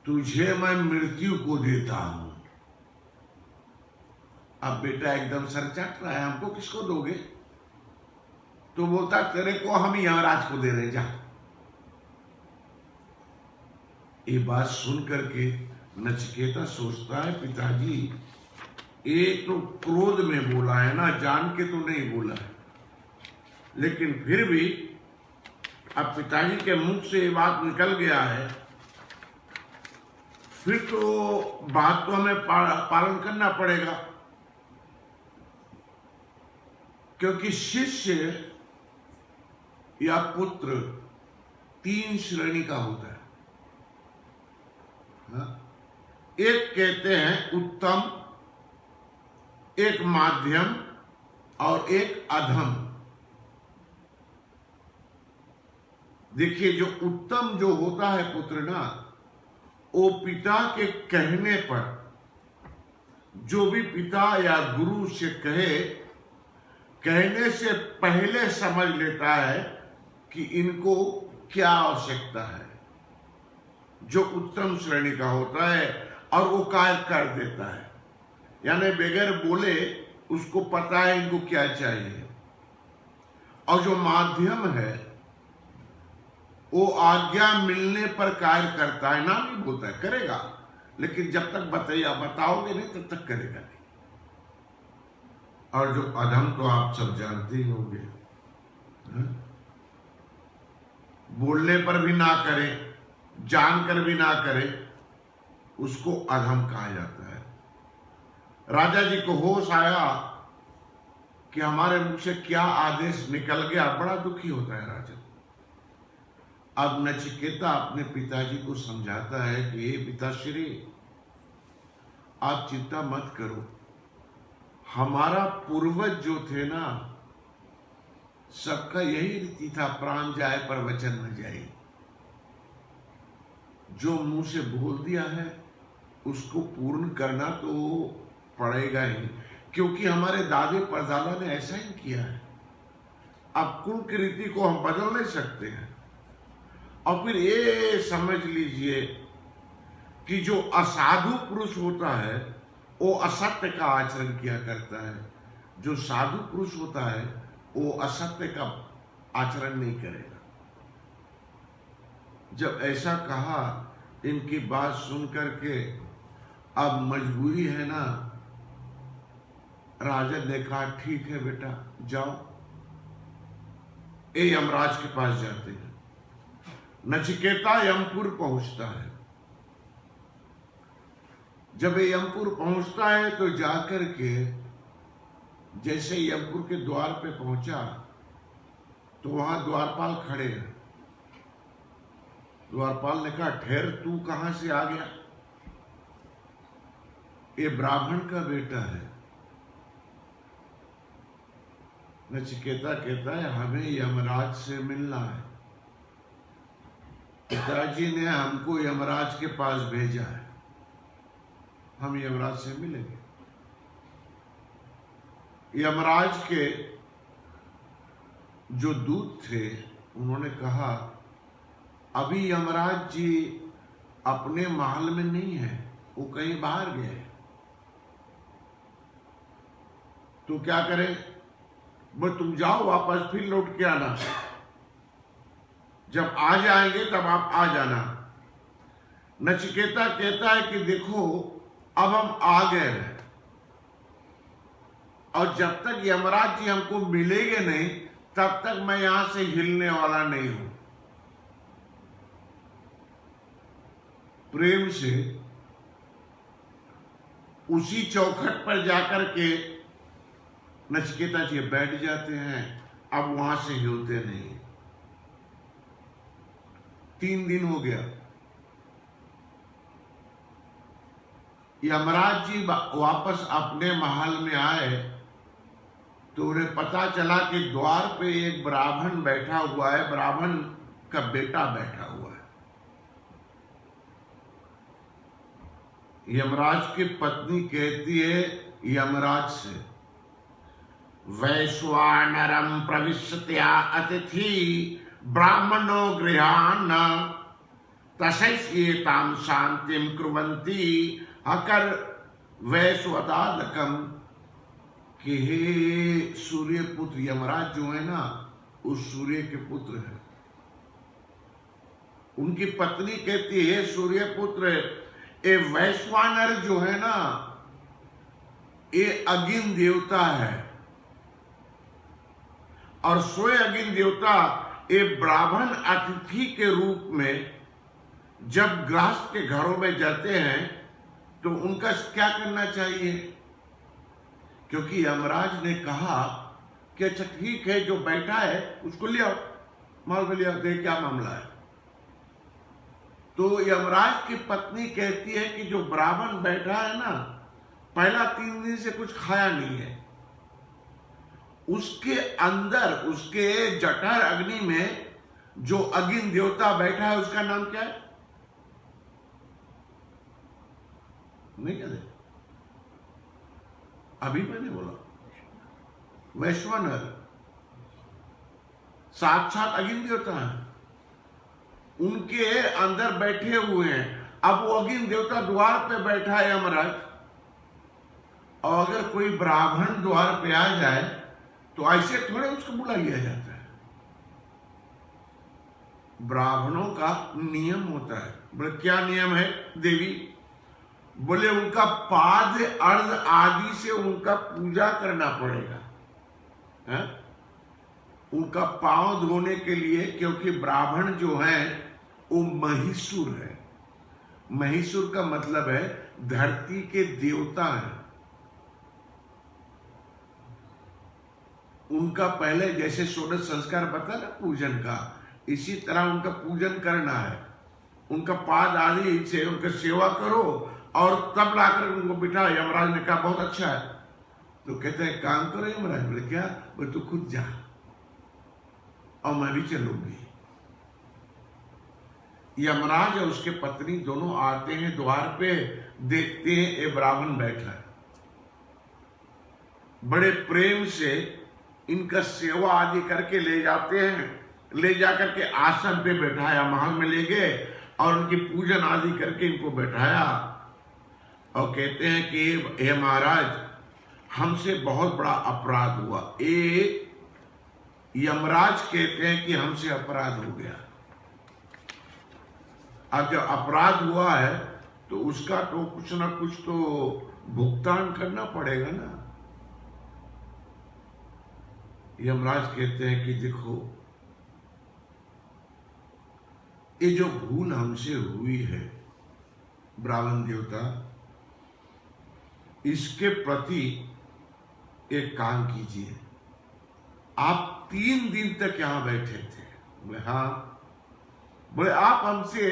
तुझे मैं मृत्यु को देता हूं। अब बेटा एकदम सर चाट रहा है, हमको किसको दोगे? तो बोलता, तेरे को हम यमराज को दे रहे, जा। ये बात सुन करके नचिकेता सोचता है, पिताजी ये तो क्रोध में बोला है ना, जान के तो नहीं बोला है, लेकिन फिर भी अब पिताजी के मुख से ये बात निकल गया है, फिर तो बात तो हमें पालन करना पड़ेगा। क्योंकि शिष्य या पुत्र 3 श्रेणी का होता है। एक कहते हैं उत्तम, एक माध्यम और एक अधम। देखिए, जो उत्तम जो होता है पुत्र ना, वो पिता के कहने पर, जो भी पिता या गुरु से कहने से पहले समझ लेता है कि इनको क्या आवश्यकता है, जो उत्तम श्रेणी का होता है, और वो कार्य कर देता है। यानी बगैर बोले उसको पता है इनको क्या चाहिए। और जो माध्यम है वो आज्ञा मिलने पर कार्य करता है, ना नहीं बोलता है, करेगा, लेकिन जब तक बताओगे नहीं तब तक करेगा नहीं। और जो अधम तो आप सब जानते ही होंगे, बोलने पर भी ना करे, जानकर भी ना करे, उसको अधम कहा जाता है। राजा जी को होश आया कि हमारे मुख से क्या आदेश निकल गया, बड़ा दुखी होता है राजा। अब नचिकेता अपने पिताजी को समझाता है कि हे पिताश्री, आप चिंता मत करो, हमारा पूर्वज जो थे ना, सबका यही रीति था, प्राण जाए पर वचन न जाए। जो मुंह से बोल दिया है उसको पूर्ण करना तो पड़ेगा ही, क्योंकि हमारे दादे परदादा ने ऐसा ही किया है। अब कुल की रीति को हम बदल नहीं सकते हैं। और फिर ये समझ लीजिए कि जो असाधु पुरुष होता है वो असत्य का आचरण किया करता है, जो साधु पुरुष होता है वो असत्य का आचरण नहीं करेगा। जब ऐसा कहा, इनकी बात सुन करके अब मजबूरी है ना, राजा ने कहा ठीक है बेटा जाओ। ये यमराज के पास जाते हैं। नचिकेता यमपुर पहुंचता है। जब ये यमपुर पहुंचता है तो जाकर के जैसे यमपुर के द्वार पे पहुंचा तो वहां द्वारपाल खड़े हैं। द्वारपाल ने कहा ठहर, तू कहां से आ गया? ये ब्राह्मण का बेटा है। नचिकेता कहता है हमें यमराज से मिलना है, पिताजी ने हमको यमराज के पास भेजा है, हम यमराज से मिलेंगे। यमराज के जो दूत थे उन्होंने कहा अभी यमराज जी अपने महल में नहीं है, वो कहीं बाहर गए। तो क्या करें? वो तुम जाओ वापस, फिर लौट के आना, जब आ जाएंगे तब आप आ जाना। नचिकेता कहता है कि देखो अब हम आ गए हैं और जब तक यमराज जी हमको मिलेंगे नहीं तब तक मैं यहां से हिलने वाला नहीं हूं। प्रेम से उसी चौखट पर जाकर के नचिकेता जी बैठ जाते हैं। अब वहां से हिलते नहीं। 3 दिन हो गया। यमराज जी वापस अपने महल में आए तो उन्हें पता चला कि द्वार पे एक ब्राह्मण बैठा हुआ है, ब्राह्मण का बेटा बैठा हुआ है। यमराज की पत्नी कहती है यमराज से वैश्वानरम प्रविश्यत्या अतिथि ब्राह्मणो गृहान तस्येतां शांतिं कुर्वन्ति अकर वैश्वतादकम। कि हे सूर्य पुत्र, यमराज जो है ना उस सूर्य के पुत्र है। उनकी पत्नी कहती है सूर्य पुत्र, ये वैश्वानर जो है ना ये अग्नि देवता है और सोए अग्नि देवता ये ब्राह्मण अतिथि के रूप में जब गृहस्थ के घरों में जाते हैं तो उनका क्या करना चाहिए? क्योंकि यमराज ने कहा कि अच्छा ठीक है, जो बैठा है उसको ले आओ, माल में ले आओ, देख क्या मामला है। तो यमराज की पत्नी कहती है कि जो ब्राह्मण बैठा है ना पहला 3 दिन से कुछ खाया नहीं है, उसके अंदर उसके जठर अग्नि में जो अग्नि देवता बैठा है उसका नाम क्या है? नहीं कहते? अभी मैंने बोला वैश्वानर साक्षात अग्नि देवता है। उनके अंदर बैठे हुए हैं। अब वो अग्नि देवता द्वार पे बैठा है यमराज, और अगर कोई ब्राह्मण द्वार पे आ जाए तो ऐसे थोड़े उसको बुला लिया जाता है। ब्राह्मणों का नियम होता है। बोले क्या नियम है देवी? बोले उनका पाद अर्ध आदि से उनका पूजा करना पड़ेगा है? उनका पांव धोने के लिए, क्योंकि ब्राह्मण जो है वो महिषुर है। महिषुर का मतलब है धरती के देवता है। उनका पहले जैसे षोडश संस्कार बता ना पूजन का, इसी तरह उनका पूजन करना है। उनका पाद आदि से उनका सेवा करो और तब लाकर उनको बिठा। यमराज ने कहा बहुत अच्छा है। तो कहते हैं काम करो यमराज। बोले क्या? बोले तू खुद जा और मैं भी चलूंगी। यमराज और उसके पत्नी दोनों आते हैं द्वार पे, देखते हैं ये ब्राह्मण बैठा है। बड़े प्रेम से इनका सेवा आदि करके ले जाते हैं। ले जाकर के आसन पे बैठाया, महल में ले गए और उनकी पूजन आदि करके इनको बैठाया और कहते हैं कि हे महाराज, हमसे बहुत बड़ा अपराध हुआ। यमराज कहते हैं कि हमसे अपराध हो गया। अब जब अपराध हुआ है तो उसका तो कुछ ना कुछ तो भुगतान करना पड़ेगा ना। यमराज कहते हैं कि देखो, ये जो भूल हमसे हुई है ब्राह्मण देवता, इसके प्रति एक काम कीजिए। आप 3 दिन तक यहां बैठे थे। बोले हाँ। बोले आप हमसे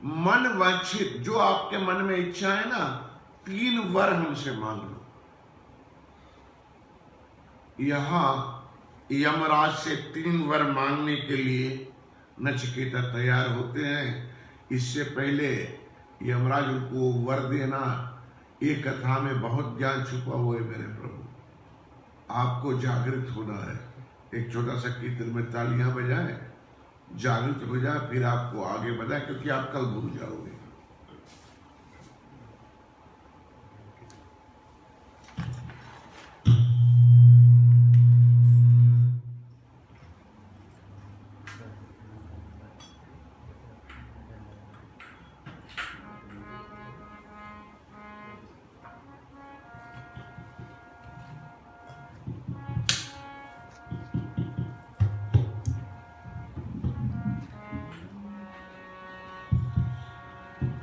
मन वांछित, जो आपके मन में इच्छा है ना, 3 वर हमसे मांग लो। यहां यमराज से 3 वर मांगने के लिए नचिकेता तैयार होते हैं। इससे पहले यमराज उनको वर देना, ये कथा में बहुत ज्ञान छुपा हुआ है मेरे प्रभु। आपको जागृत होना है। एक छोटा सा कीर्तन में तालियां बजाएं, जागृत हो जाए, फिर आपको आगे बढ़ाए, क्योंकि आप कल भूल जाओगे।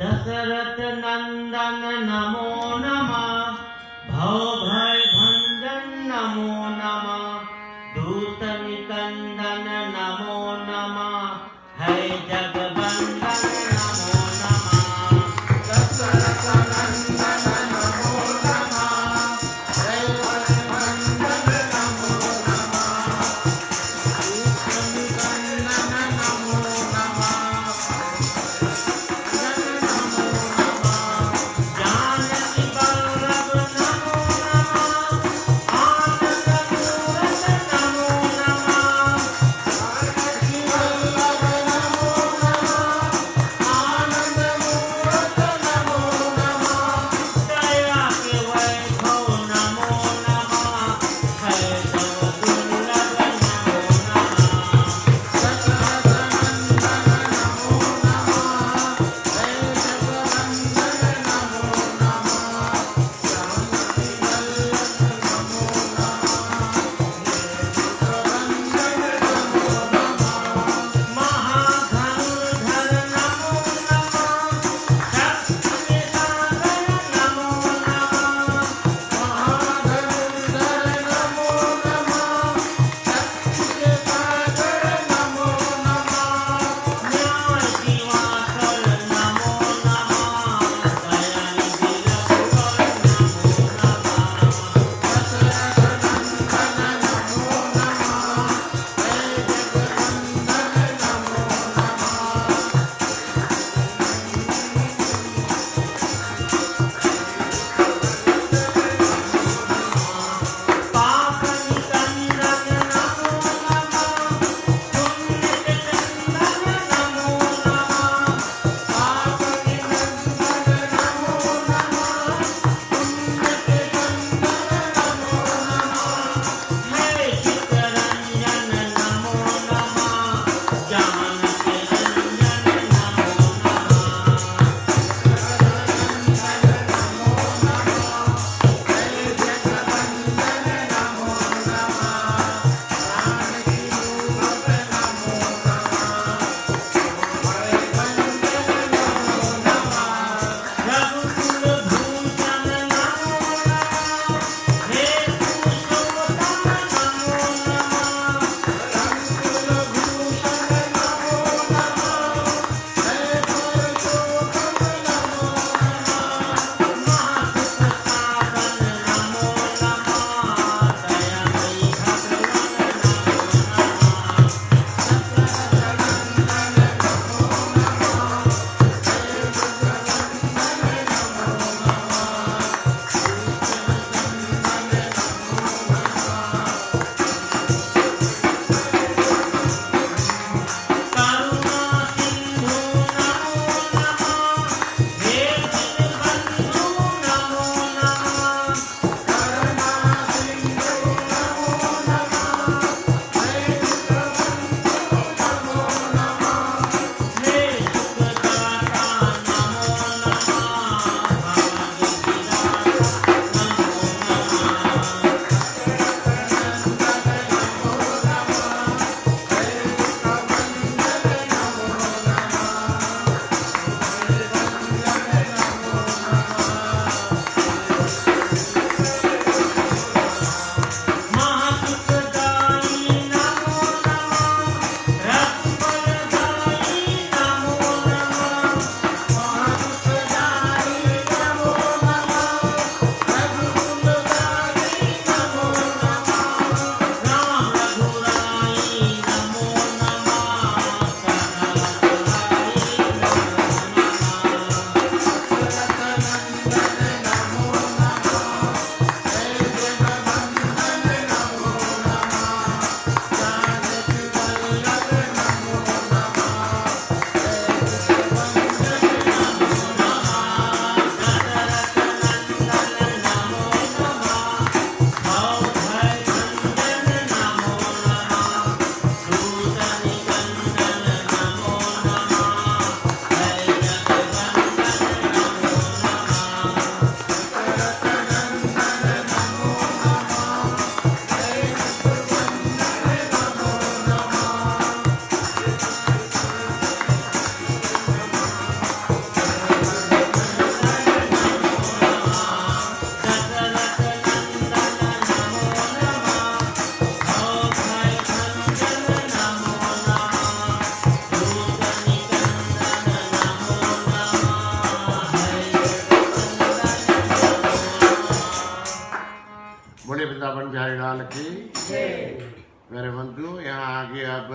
दशरथ नंदन नमो नमः, भव भय भंजन नमो नमः, दूत निकंदन नमो नमः, है जगबंदन नमो नमः। दशरथ नंदन नमो नमः, है भय भंजन नमो नमः, दूत निकंदन नमो नमः। जानकी वल्लभ नमो नमः, वृंदावन जाए लाल की। मेरे बंधु, यहाँ आगे अब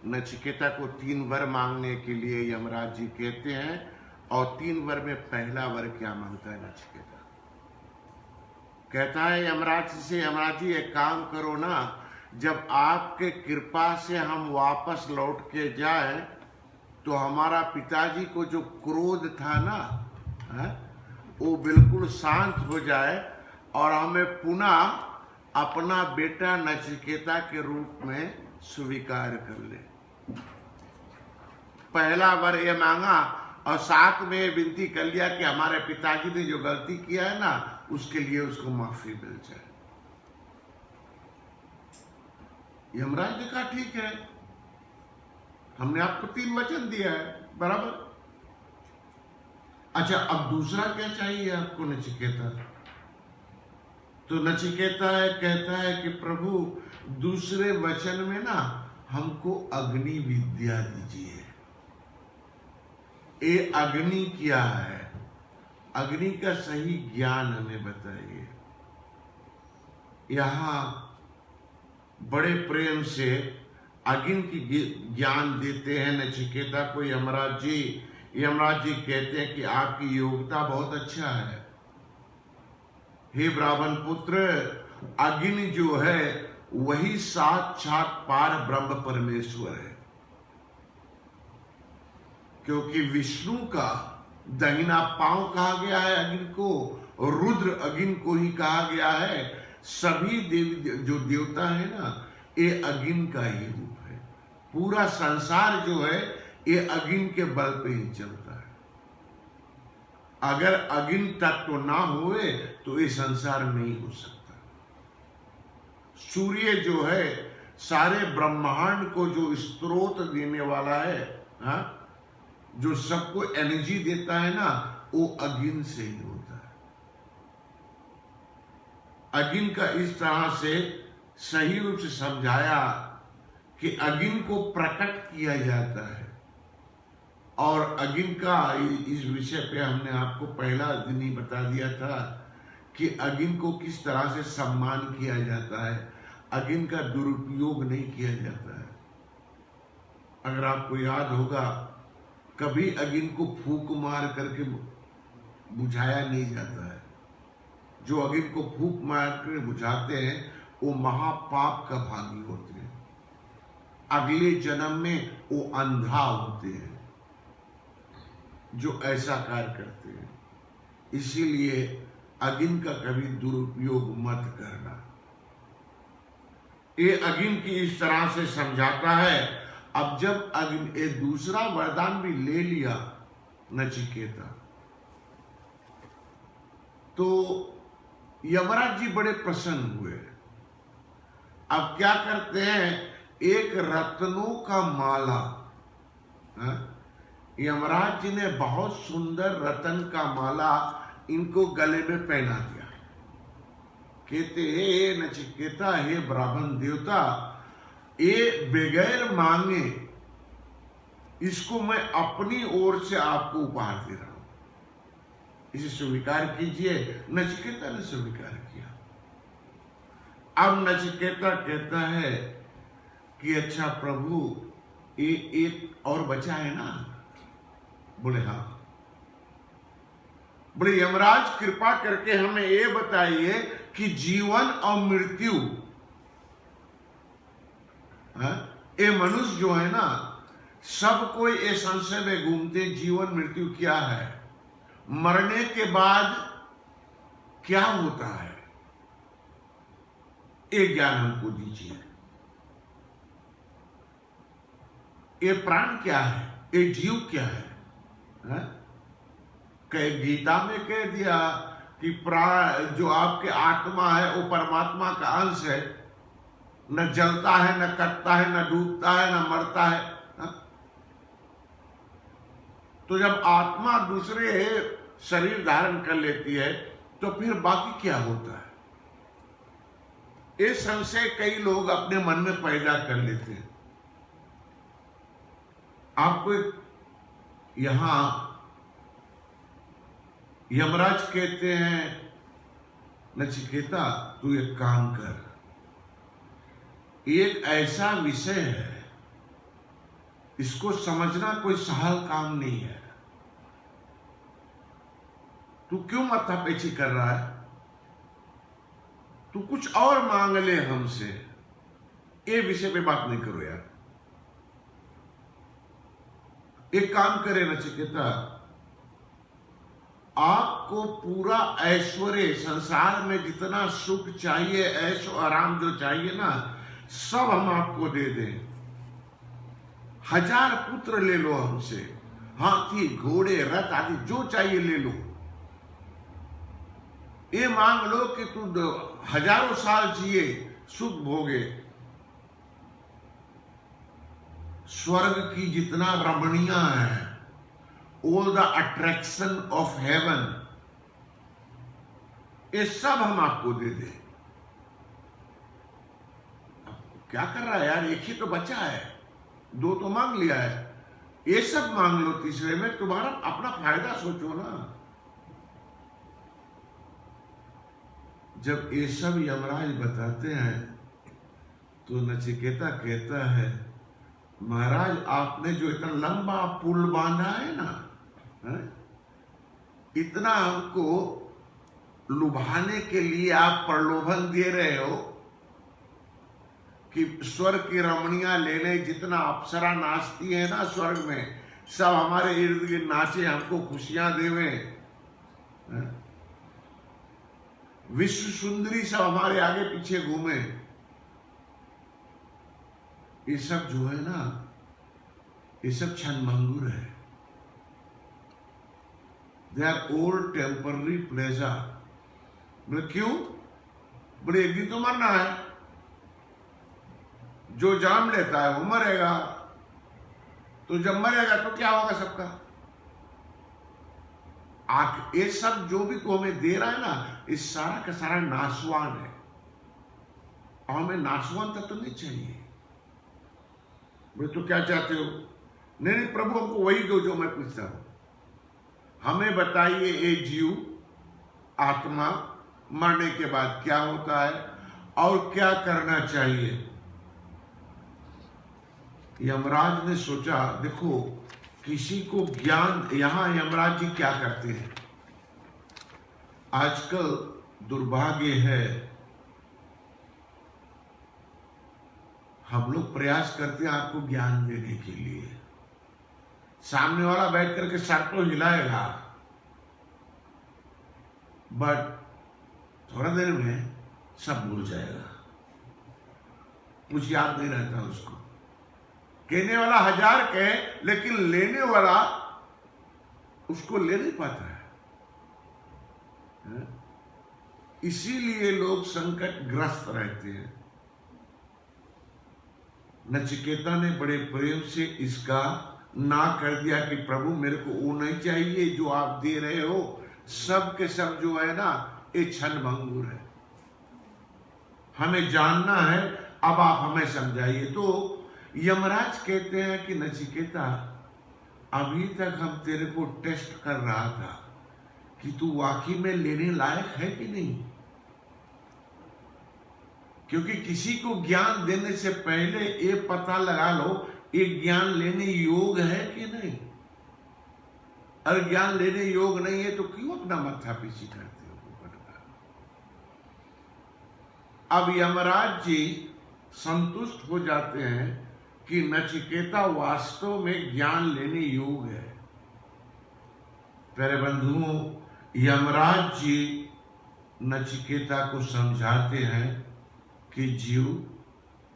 नचिकेता को 3 वर मांगने के लिए यमराज जी कहते हैं, और 3 वर में पहला वर क्या मांगता है नचिकेता? कहता है यमराज से, यमराज जी एक काम करो ना, जब आपके कृपा से हम वापस लौट के जाए तो हमारा पिताजी को जो क्रोध था ना, वो बिल्कुल शांत हो जाए और हमें पुनः अपना बेटा नचिकेता के रूप में स्वीकार कर ले। पहला वर ये मांगा और साथ में विनती कर लिया कि हमारे पिताजी ने जो गलती किया है ना, उसके लिए उसको माफी मिल जाए। यमराज ने कहा ठीक है, हमने आपको 3 वचन दिया है, बराबर। अच्छा, अब दूसरा क्या चाहिए आपको नचिकेता? तो नचिकेता कहता है कि प्रभु दूसरे वचन में ना हमको अग्नि विद्या दीजिए। ये अग्नि क्या है? अग्नि का सही ज्ञान हमें बताइए। यहां बड़े प्रेम से अग्नि की ज्ञान देते हैं नचिकेता को यमराज जी। यमराज जी कहते हैं कि आपकी योग्यता बहुत अच्छा है। हे ब्राह्मण पुत्र, अग्नि जो है वही साक्षात पार ब्रह्म परमेश्वर है, क्योंकि विष्णु का दाहिना पांव कहा गया है अग्नि को, और रुद्र अग्नि को ही कहा गया है। सभी देवी जो देवता है ना, ये अग्नि का ही रूप है। पूरा संसार जो है ये अग्नि के बल पे ही चलता है। अगर अग्नि तत्व ना होए तो ये संसार नहीं हो सकता। सूर्य जो है सारे ब्रह्मांड को जो स्रोत देने वाला है, जो सबको एनर्जी देता है ना, वो अग्नि से ही होता है। अग्नि का इस तरह से सही रूप से समझाया कि अग्नि को प्रकट किया जाता है। और अग्नि का इस विषय पे हमने आपको पहला दिन ही बता दिया था कि अग्नि को किस तरह से सम्मान किया जाता है, अग्नि का दुरुपयोग नहीं किया जाता है। अगर आपको याद होगा, कभी अग्नि को फूंक मार करके बुझाया नहीं जाता है। जो अग्नि को फूंक मार कर बुझाते हैं वो महापाप का भागी होते हैं, अगले जन्म में वो अंधा होते हैं जो ऐसा कार्य करते हैं। इसीलिए अग्नि का कभी दुरुपयोग मत करना। ये अग्नि की इस तरह से समझाता है। अब जब अग्नि ये दूसरा वरदान भी ले लिया नचिकेता, तो यमराज जी बड़े प्रसन्न हुए। अब क्या करते हैं, एक रत्नों का माला, यमराज जी ने बहुत सुंदर रतन का माला इनको गले में पहना दिया। कहते हे नचिकेता, हे ब्राह्मण देवता, ये बगैर मांगे इसको मैं अपनी ओर से आपको उपहार दे रहा हूं, इसे स्वीकार कीजिए। नचिकेता ने स्वीकार किया। अब नचिकेता कहता है कि अच्छा प्रभु, ये एक और बचा है ना? बोले हाँ। बोले यमराज कृपा करके हमें ये बताइए कि जीवन और मृत्यु, ये मनुष्य जो है ना, सब कोई ये संशय में घूमते, जीवन मृत्यु क्या है, मरने के बाद क्या होता है, ये ज्ञान हमको दीजिए। ये प्राण क्या है, ये जीव क्या है? गीता में कह दिया कि प्राण जो आपके आत्मा है वो परमात्मा का अंश है, न जलता है, न कटता है, न डूबता है, न मरता है। तो जब आत्मा दूसरे शरीर धारण कर लेती है तो फिर बाकी क्या होता है? ये संशय कई लोग अपने मन में पैदा कर लेते हैं। आपको यहां यमराज कहते हैं नचिकेता तू एक काम कर, एक ऐसा विषय है, इसको समझना कोई सहल काम नहीं है। तू क्यों माथापेची कर रहा है? तू कुछ और मांग ले हमसे, ये विषय पे बात नहीं करो यार। एक काम करे नचिकेता, आपको पूरा ऐश्वर्य, संसार में जितना सुख चाहिए, ऐशो आराम जो चाहिए ना, सब हम आपको दे दें। 1000 पुत्र ले लो हमसे, हाथी घोड़े रथ आदि जो चाहिए ले लो। ये मांग लो कि तू 1000 साल जिए, सुख भोगे। स्वर्ग की जितना रमणीय है, all the attraction of haven, ये सब हम आपको दे दें। क्या कर रहा है यार? एक ही तो बचा है, 2 तो मांग लिया है, ये सब मांग लो। तीसरे में तुम्हारा अपना फायदा सोचो ना। जब ये सब यमराज बताते हैं तो नचिकेता कहता है, महाराज आपने जो इतना लंबा पुल बांधा है ना, इतना हमको लुभाने के लिए आप प्रलोभन दे रहे हो कि स्वर्ग की रमणियां लेने, जितना अप्सरा नाचती है ना स्वर्ग में, सब हमारे इर्द गिर्द नाचे, हमको खुशियां देवे, विश्व सुंदरी सब हमारे आगे पीछे घूमे। ये सब जो है ना, ये सब क्षणभंगुर है। They are all temporary pleasure. बोले क्यों? बोले एक दिन तो मरना है, जो जान लेता है वो मरेगा, तो जब मरेगा तो क्या होगा सबका? ये सब जो भी तो हमें दे रहा है ना, इस सारा का सारा नाशवान है, और हमें नाशवान तक तो नहीं चाहिए। बोले तो क्या चाहते हो? नहीं नहीं प्रभु, हमको वही दो जो मैं पूछता हूं। हमें बताइए, ये जीव आत्मा मरने के बाद क्या होता है और क्या करना चाहिए? यमराज ने सोचा, देखो किसी को ज्ञान, यहां यमराज जी क्या करते हैं, आजकल दुर्भाग्य है, हम लोग प्रयास करते हैं आपको ज्ञान देने के लिए, सामने वाला बैठ करके सर तो हिलाएगा, बट थोड़ा देर में सब भूल जाएगा, कुछ याद नहीं रहता उसको। कहने वाला 1000 कहे, लेकिन लेने वाला उसको ले नहीं पाता है। इसीलिए लोग संकट ग्रस्त रहते हैं। नचिकेता ने बड़े प्रेम से इसका ना कर दिया कि प्रभु मेरे को वो नहीं चाहिए जो आप दे रहे हो, सब के सब जो है ना ये क्षणभंगुर है, हमें जानना है, अब आप हमें समझाइए। तो यमराज कहते हैं कि नचिकेता, अभी तक हम तेरे को टेस्ट कर रहा था कि तू वाकई में लेने लायक है कि नहीं, क्योंकि किसी को ज्ञान देने से पहले ये पता लगा लो ये ज्ञान लेने योग्य है कि नहीं। अगर ज्ञान लेने योग्य नहीं है तो क्यों अपना माथा पीछी करते हो? अब यमराज जी संतुष्ट हो जाते हैं कि नचिकेता वास्तव में ज्ञान लेने योग्य है। प्यारे बंधुओं, यमराज जी नचिकेता को समझाते हैं कि जीव,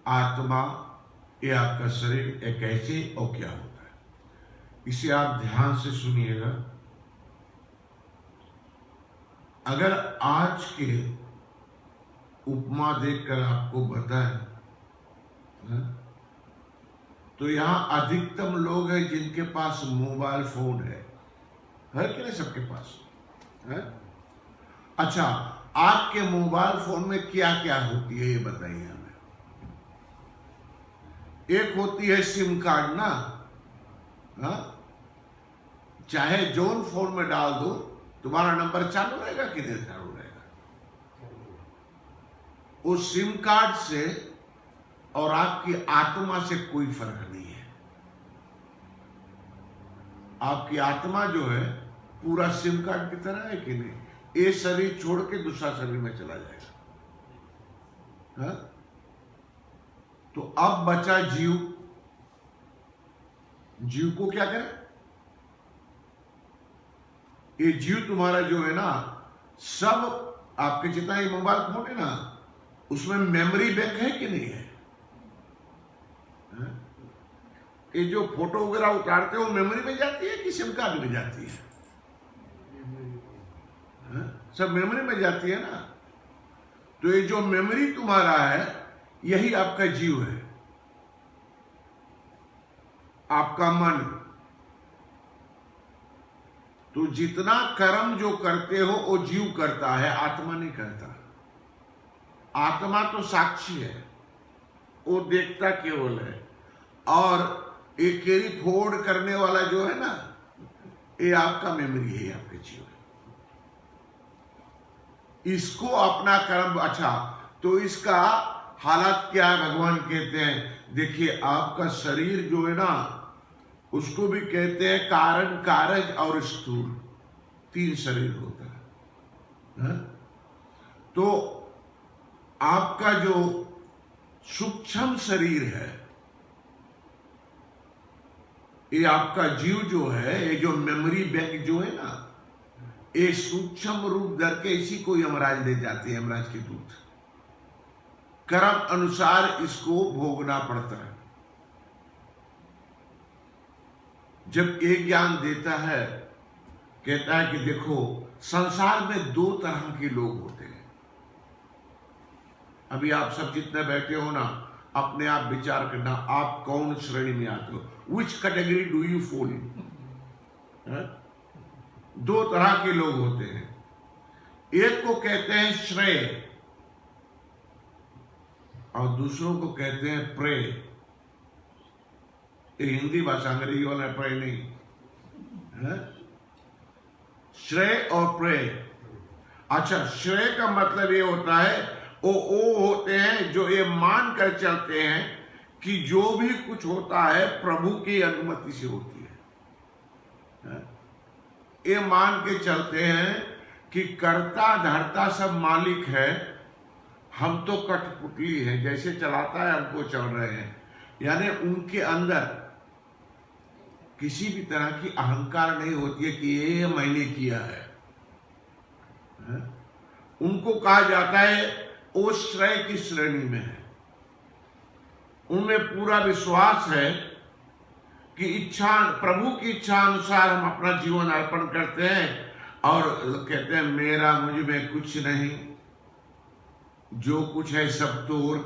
आत्मा, ये आपका शरीर, ये कैसे और क्या होता है। इसे आप ध्यान से सुनिएगा। अगर आज के उपमा देखकर आपको बताएं तो यहां अधिकतम लोग हैं जिनके पास मोबाइल फोन है कि नहीं? सबके पास है। अच्छा, आपके मोबाइल फोन में क्या क्या होती है ये बताइए हमें। एक होती है सिम कार्ड ना, चाहे जोन फोन में डाल दो, तुम्हारा नंबर चालू रहेगा कि नहीं चालू रहेगा? उस सिम कार्ड से और आपकी आत्मा से कोई फर्क नहीं है। आपकी आत्मा जो है पूरा सिम कार्ड की तरह है कि नहीं? ये शरीर छोड़ के दूसरा शरीर में चला जाएगा। हा? तो अब बचा जीव। जीव को क्या करें? ये जीव तुम्हारा जो है ना, सब आपके जितना ये मोबाइल फोन है ना, उसमें मेमोरी बैंक है कि नहीं है? ये जो फोटो वगैरह उतारते हो मेमोरी में जाती है कि सिम कार्ड में जाती है? सब मेमोरी में जाती है ना। तो ये जो मेमोरी तुम्हारा है, यही आपका जीव है, आपका मन। तो जितना कर्म जो करते हो वो जीव करता है, आत्मा नहीं करता। आत्मा तो साक्षी है, वो देखता केवल है। और एक कैरी फोर्ड करने वाला जो है ना, ये आपका मेमोरी है, आपके जीव है। इसको अपना कर्म। अच्छा, तो इसका हालत क्या है? भगवान कहते हैं, देखिए आपका शरीर जो है ना, उसको भी कहते हैं कारण, कारज और स्थूल, 3 शरीर होता है। तो आपका जो सूक्ष्म शरीर है, ये आपका जीव जो है, ये जो मेमोरी बैंक जो है ना, ये सूक्ष्म रूप धर के इसी को यमराज ले जाते हैं, यमराज के दूत। कर्म अनुसार इसको भोगना पड़ता है। जब ये ज्ञान देता है, कहता है कि देखो संसार में 2 तरह के लोग होते हैं। अभी आप सब जितने बैठे हो ना, अपने आप विचार करना, आप कौन श्रेणी में आते हो? Which category do you fall in? 2 तरह के लोग होते हैं। एक को कहते हैं श्रेय और दूसरों को कहते हैं प्रेय। ये हिंदी भाषा, अंग्रेजी वाला प्रेय नहीं है। श्रेय और प्रेय। अच्छा, श्रेय का मतलब ये होता है, वो होते हैं जो ये मान कर चलते हैं कि जो भी कुछ होता है प्रभु की अनुमति से होती है। ये मान के चलते हैं कि कर्ता धर्ता सब मालिक है, हम तो कठपुतली हैं, जैसे चलाता है हमको चल रहे हैं। यानी उनके अंदर किसी भी तरह की अहंकार नहीं होती है कि ये मैंने किया है। उनको कहा जाता है वो श्रेय की श्रेणी में है। उनमें पूरा विश्वास है कि इच्छा, प्रभु की इच्छा अनुसार हम अपना जीवन अर्पण करते हैं और कहते हैं मेरा मुझ में कुछ नहीं, जो कुछ है सब तोर।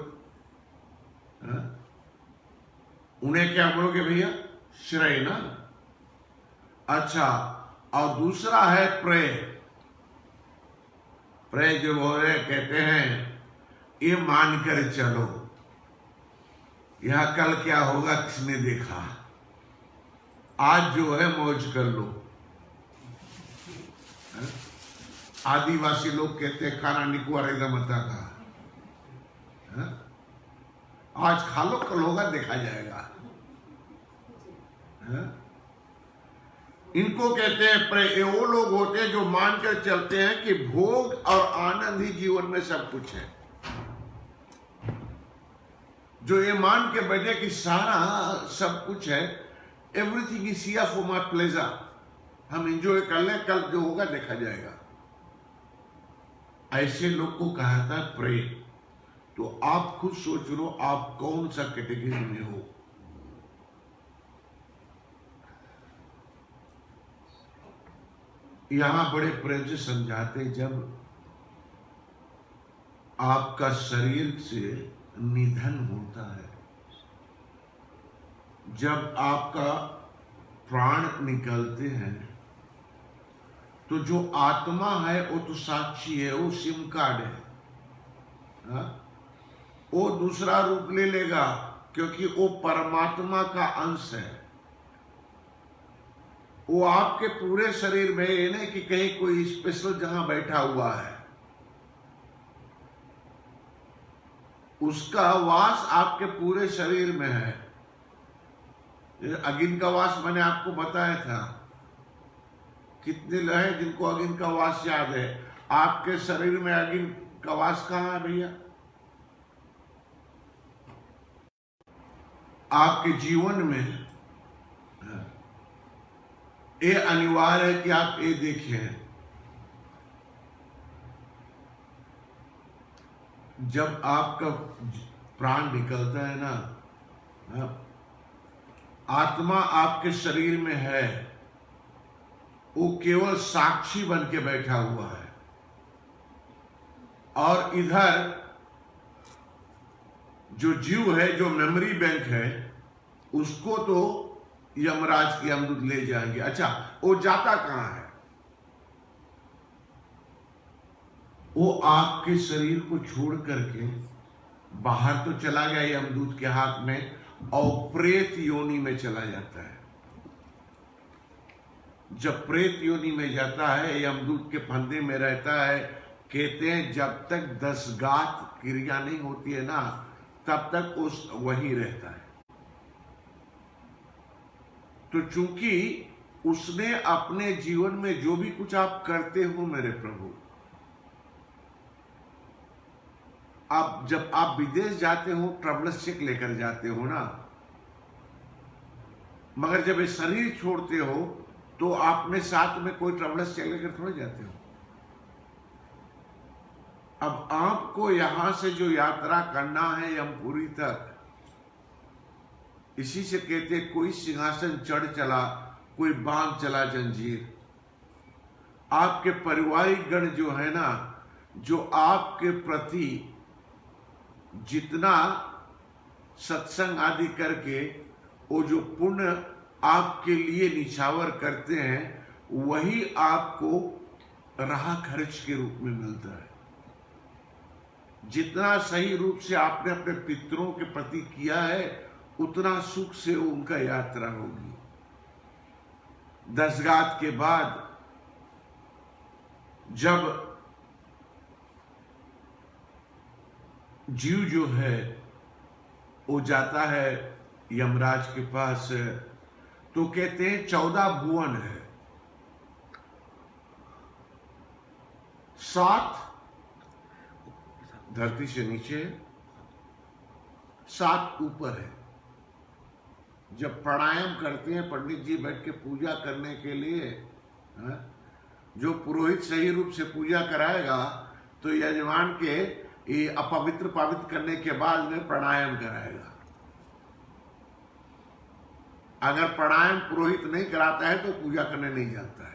उन्हें क्या बोलोगे भैया? श्रेय ना। अच्छा, और दूसरा है प्रेय। प्रेय जो बोले, कहते हैं ये मानकर चलो, यह कल क्या होगा किसने देखा, आज जो है मौज कर लो। आदिवासी लोग कहते हैं खाना निकुआरेगा मता का, आज खा लो कल होगा देखा जाएगा। इनको कहते हैं प्रेय। वो लोग होते हैं जो मानकर चलते हैं कि भोग और आनंद ही जीवन में सब कुछ है। जो ये मान के बैठे कि सारा सब कुछ है, everything is here for my pleasure, हम एंजॉय कर ले, कल जो होगा देखा जाएगा। ऐसे लोग को कहा था प्रेय। तो आप खुद सोच लो आप कौन सा कैटेगरी में हो। यहां बड़े प्रेम से समझाते, जब आपका शरीर से निधन होता है, जब आपका प्राण निकलते हैं, तो जो आत्मा है वो तो साक्षी है, वो सिम कार्ड है। वो दूसरा रूप ले लेगा क्योंकि वो परमात्मा का अंश है। वो आपके पूरे शरीर में, ये नहीं कि कहीं कोई स्पेशल जहां बैठा हुआ है। उसका वास आपके पूरे शरीर में है। अगिन का वास मैंने आपको बताया था। कितने लोग हैं जिनको अगिन का वास याद है? आपके शरीर में अगिन का वास कहाँ है भैया? आपके जीवन में ये अनिवार्य है कि आप ये देखें, जब आपका प्राण निकलता है ना, आत्मा आपके शरीर में है, वो केवल साक्षी बन के बैठा हुआ है, और इधर जो जीव है, जो मेमोरी बैंक है, उसको तो यमराज के यमदूत ले जाएंगे। अच्छा, वो जाता कहां है? वो आपके शरीर को छोड़ करके बाहर तो चला गया यमदूत के हाथ में, और प्रेत योनि में चला जाता है। जब प्रेत योनि में जाता है, यमदूत के फंदे में रहता है। कहते हैं जब तक 10 गात क्रिया नहीं होती है ना, तब तक उस वही रहता है। तो चूंकि उसने अपने जीवन में जो भी कुछ आप करते हो मेरे प्रभु, आप जब आप विदेश जाते हो ट्रैवलर्स चेक लेकर जाते हो ना, मगर जब ये शरीर छोड़ते हो तो आपने साथ में कोई ट्रैवलर्स चेक लेकर थोड़े जाते हो। अब आपको यहां से जो यात्रा करना है यमपुरी तक, इसी से कहते कोई सिंहासन चढ़ चला, कोई बांध चला जंजीर। आपके पारिवारिक गण जो है ना, जो आपके प्रति जितना सत्संग आदि करके वो जो पुण्य आपके लिए निछावर करते हैं, वही आपको राह खर्च के रूप में मिलता है। जितना सही रूप से आपने अपने पितरों के प्रति किया है, उतना सुख से उनका यात्रा होगी। 10 गात के बाद जब जीव जो है वो जाता है यमराज के पास, तो कहते हैं 14 भुवन है, 7 धरती से नीचे, 7 ऊपर है। जब प्राणायाम करते हैं पंडित जी बैठ के पूजा करने के लिए, जो पुरोहित सही रूप से पूजा कराएगा तो यजमान के ये अपवित्र पवित्र करने के बाद में प्राणायाम कराएगा। अगर प्राणायाम पुरोहित नहीं कराता है तो पूजा करने नहीं जाता है।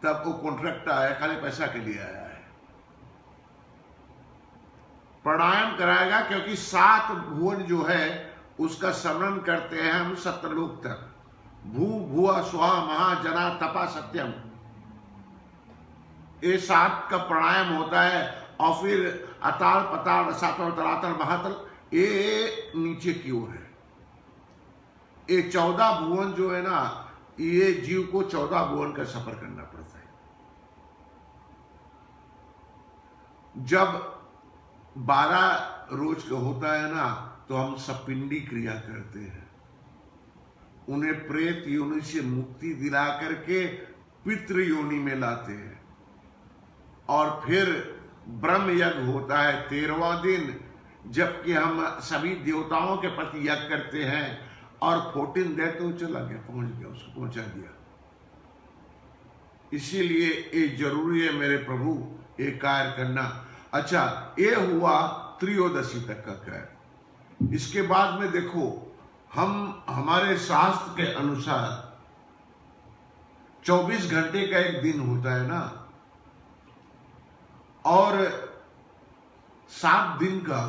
तब वो कॉन्ट्रैक्ट आया, खाली पैसा के लिए आया है। प्राणायाम कराएगा, क्योंकि 7 भुवन जो है उसका स्मरण करते हैं हम सत्यलोक तक। भू भुआ स्वाहा महा जना तपा सत्यम, ये 7 का प्राणायाम होता है। और फिर अताल पताल रसातल तलातल महातल, ये नीचे की ओर है। ये 14 भुवन जो है ना, ये जीव को 14 भुवन का सफर करना पड़ता है। जब 12 रोज का होता है ना, तो हम सपिंडी क्रिया करते हैं। उन्हें प्रेत योनि से मुक्ति दिला करके पितृ योनि में लाते हैं। और फिर ब्रह्म यज्ञ होता है 13वां दिन, जबकि हम सभी देवताओं के प्रति यज्ञ करते हैं। और 14 डे तो चला गया, पहुंच गया, उसको पहुंचा दिया। इसीलिए ये जरूरी है मेरे प्रभु ये कार्य करना। अच्छा, ये हुआ त्रयोदशी तक का कार्य। इसके बाद में देखो, हम हमारे शास्त्र के अनुसार 24 घंटे का एक दिन होता है ना, और 7 दिन का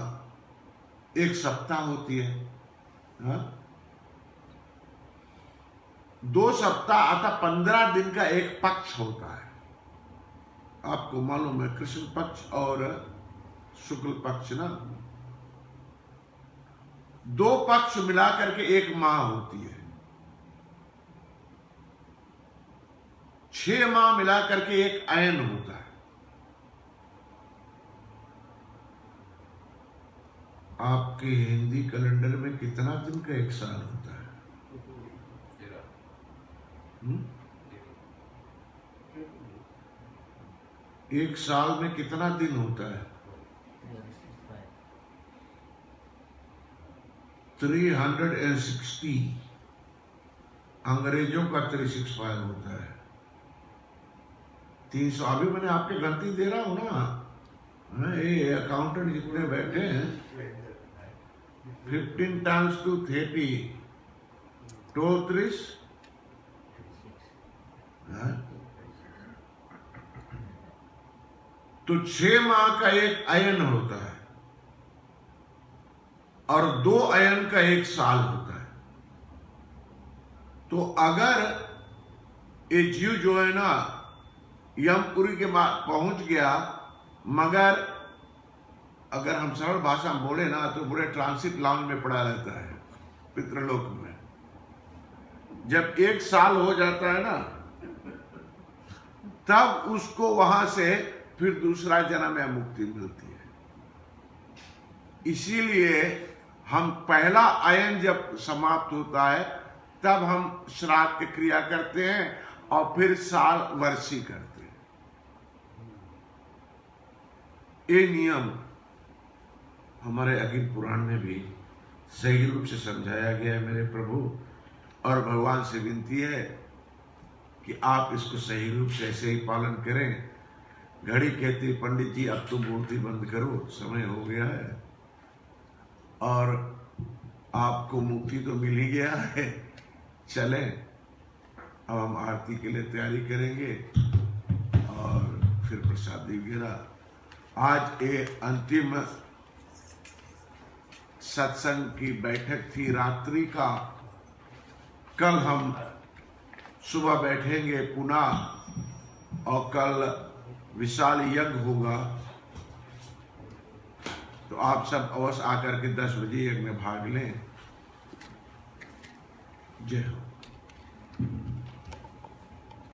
एक सप्ताह होती है। 2 सप्ताह अर्थात 15 दिन का एक पक्ष होता है। आपको मालूम है, कृष्ण पक्ष और शुक्ल पक्ष ना, 2 पक्ष मिलाकर के एक माह होती है। 6 माह मिलाकर के एक अयन होता है। आपके हिंदी कैलेंडर में कितना दिन का एक साल होता है? एक साल में कितना दिन होता है? 360। अंग्रेजों का 365 होता है। 300। अभी मैंने आपके गलती दे रहा हूं ना, ये अकाउंटेंट जितने बैठे हैं, 15 times 2 30 32। तो 6 माह का एक अयन होता है और 2 अयन का एक साल होता है। तो अगर ये जीव जो है ना यमपुरी के पहुंच गया, मगर अगर हम सरल भाषा में बोले ना तो बुरे ट्रांसिट लाउंज में पड़ा रहता है पितृलोक में। जब एक साल हो जाता है ना, तब उसको वहां से फिर दूसरा जन्म या मुक्ति मिलती है। इसीलिए हम पहला अयन जब समाप्त होता है तब हम श्राद्ध की क्रिया करते हैं और फिर साल वर्षी करते हैं। ये नियम हमारे अखिल पुराण में भी सही रूप से समझाया गया है मेरे प्रभु, और भगवान से विनती है कि आप इसको सही रूप से ऐसे ही पालन करें। घड़ी कहती पंडित जी अब तो मूर्ति बंद करो, समय हो गया है और आपको मुक्ति तो मिल ही गया है, चलें अब हम आरती के लिए तैयारी करेंगे और फिर प्रसादी वगैरह। आज ये अंतिम सत्संग की बैठक थी रात्रि का। कल हम सुबह बैठेंगे पुनः और कल विशाल यज्ञ होगा। तो आप सब अवश्य आकर के 10 बजे यज्ञ में भाग लें। जय हो।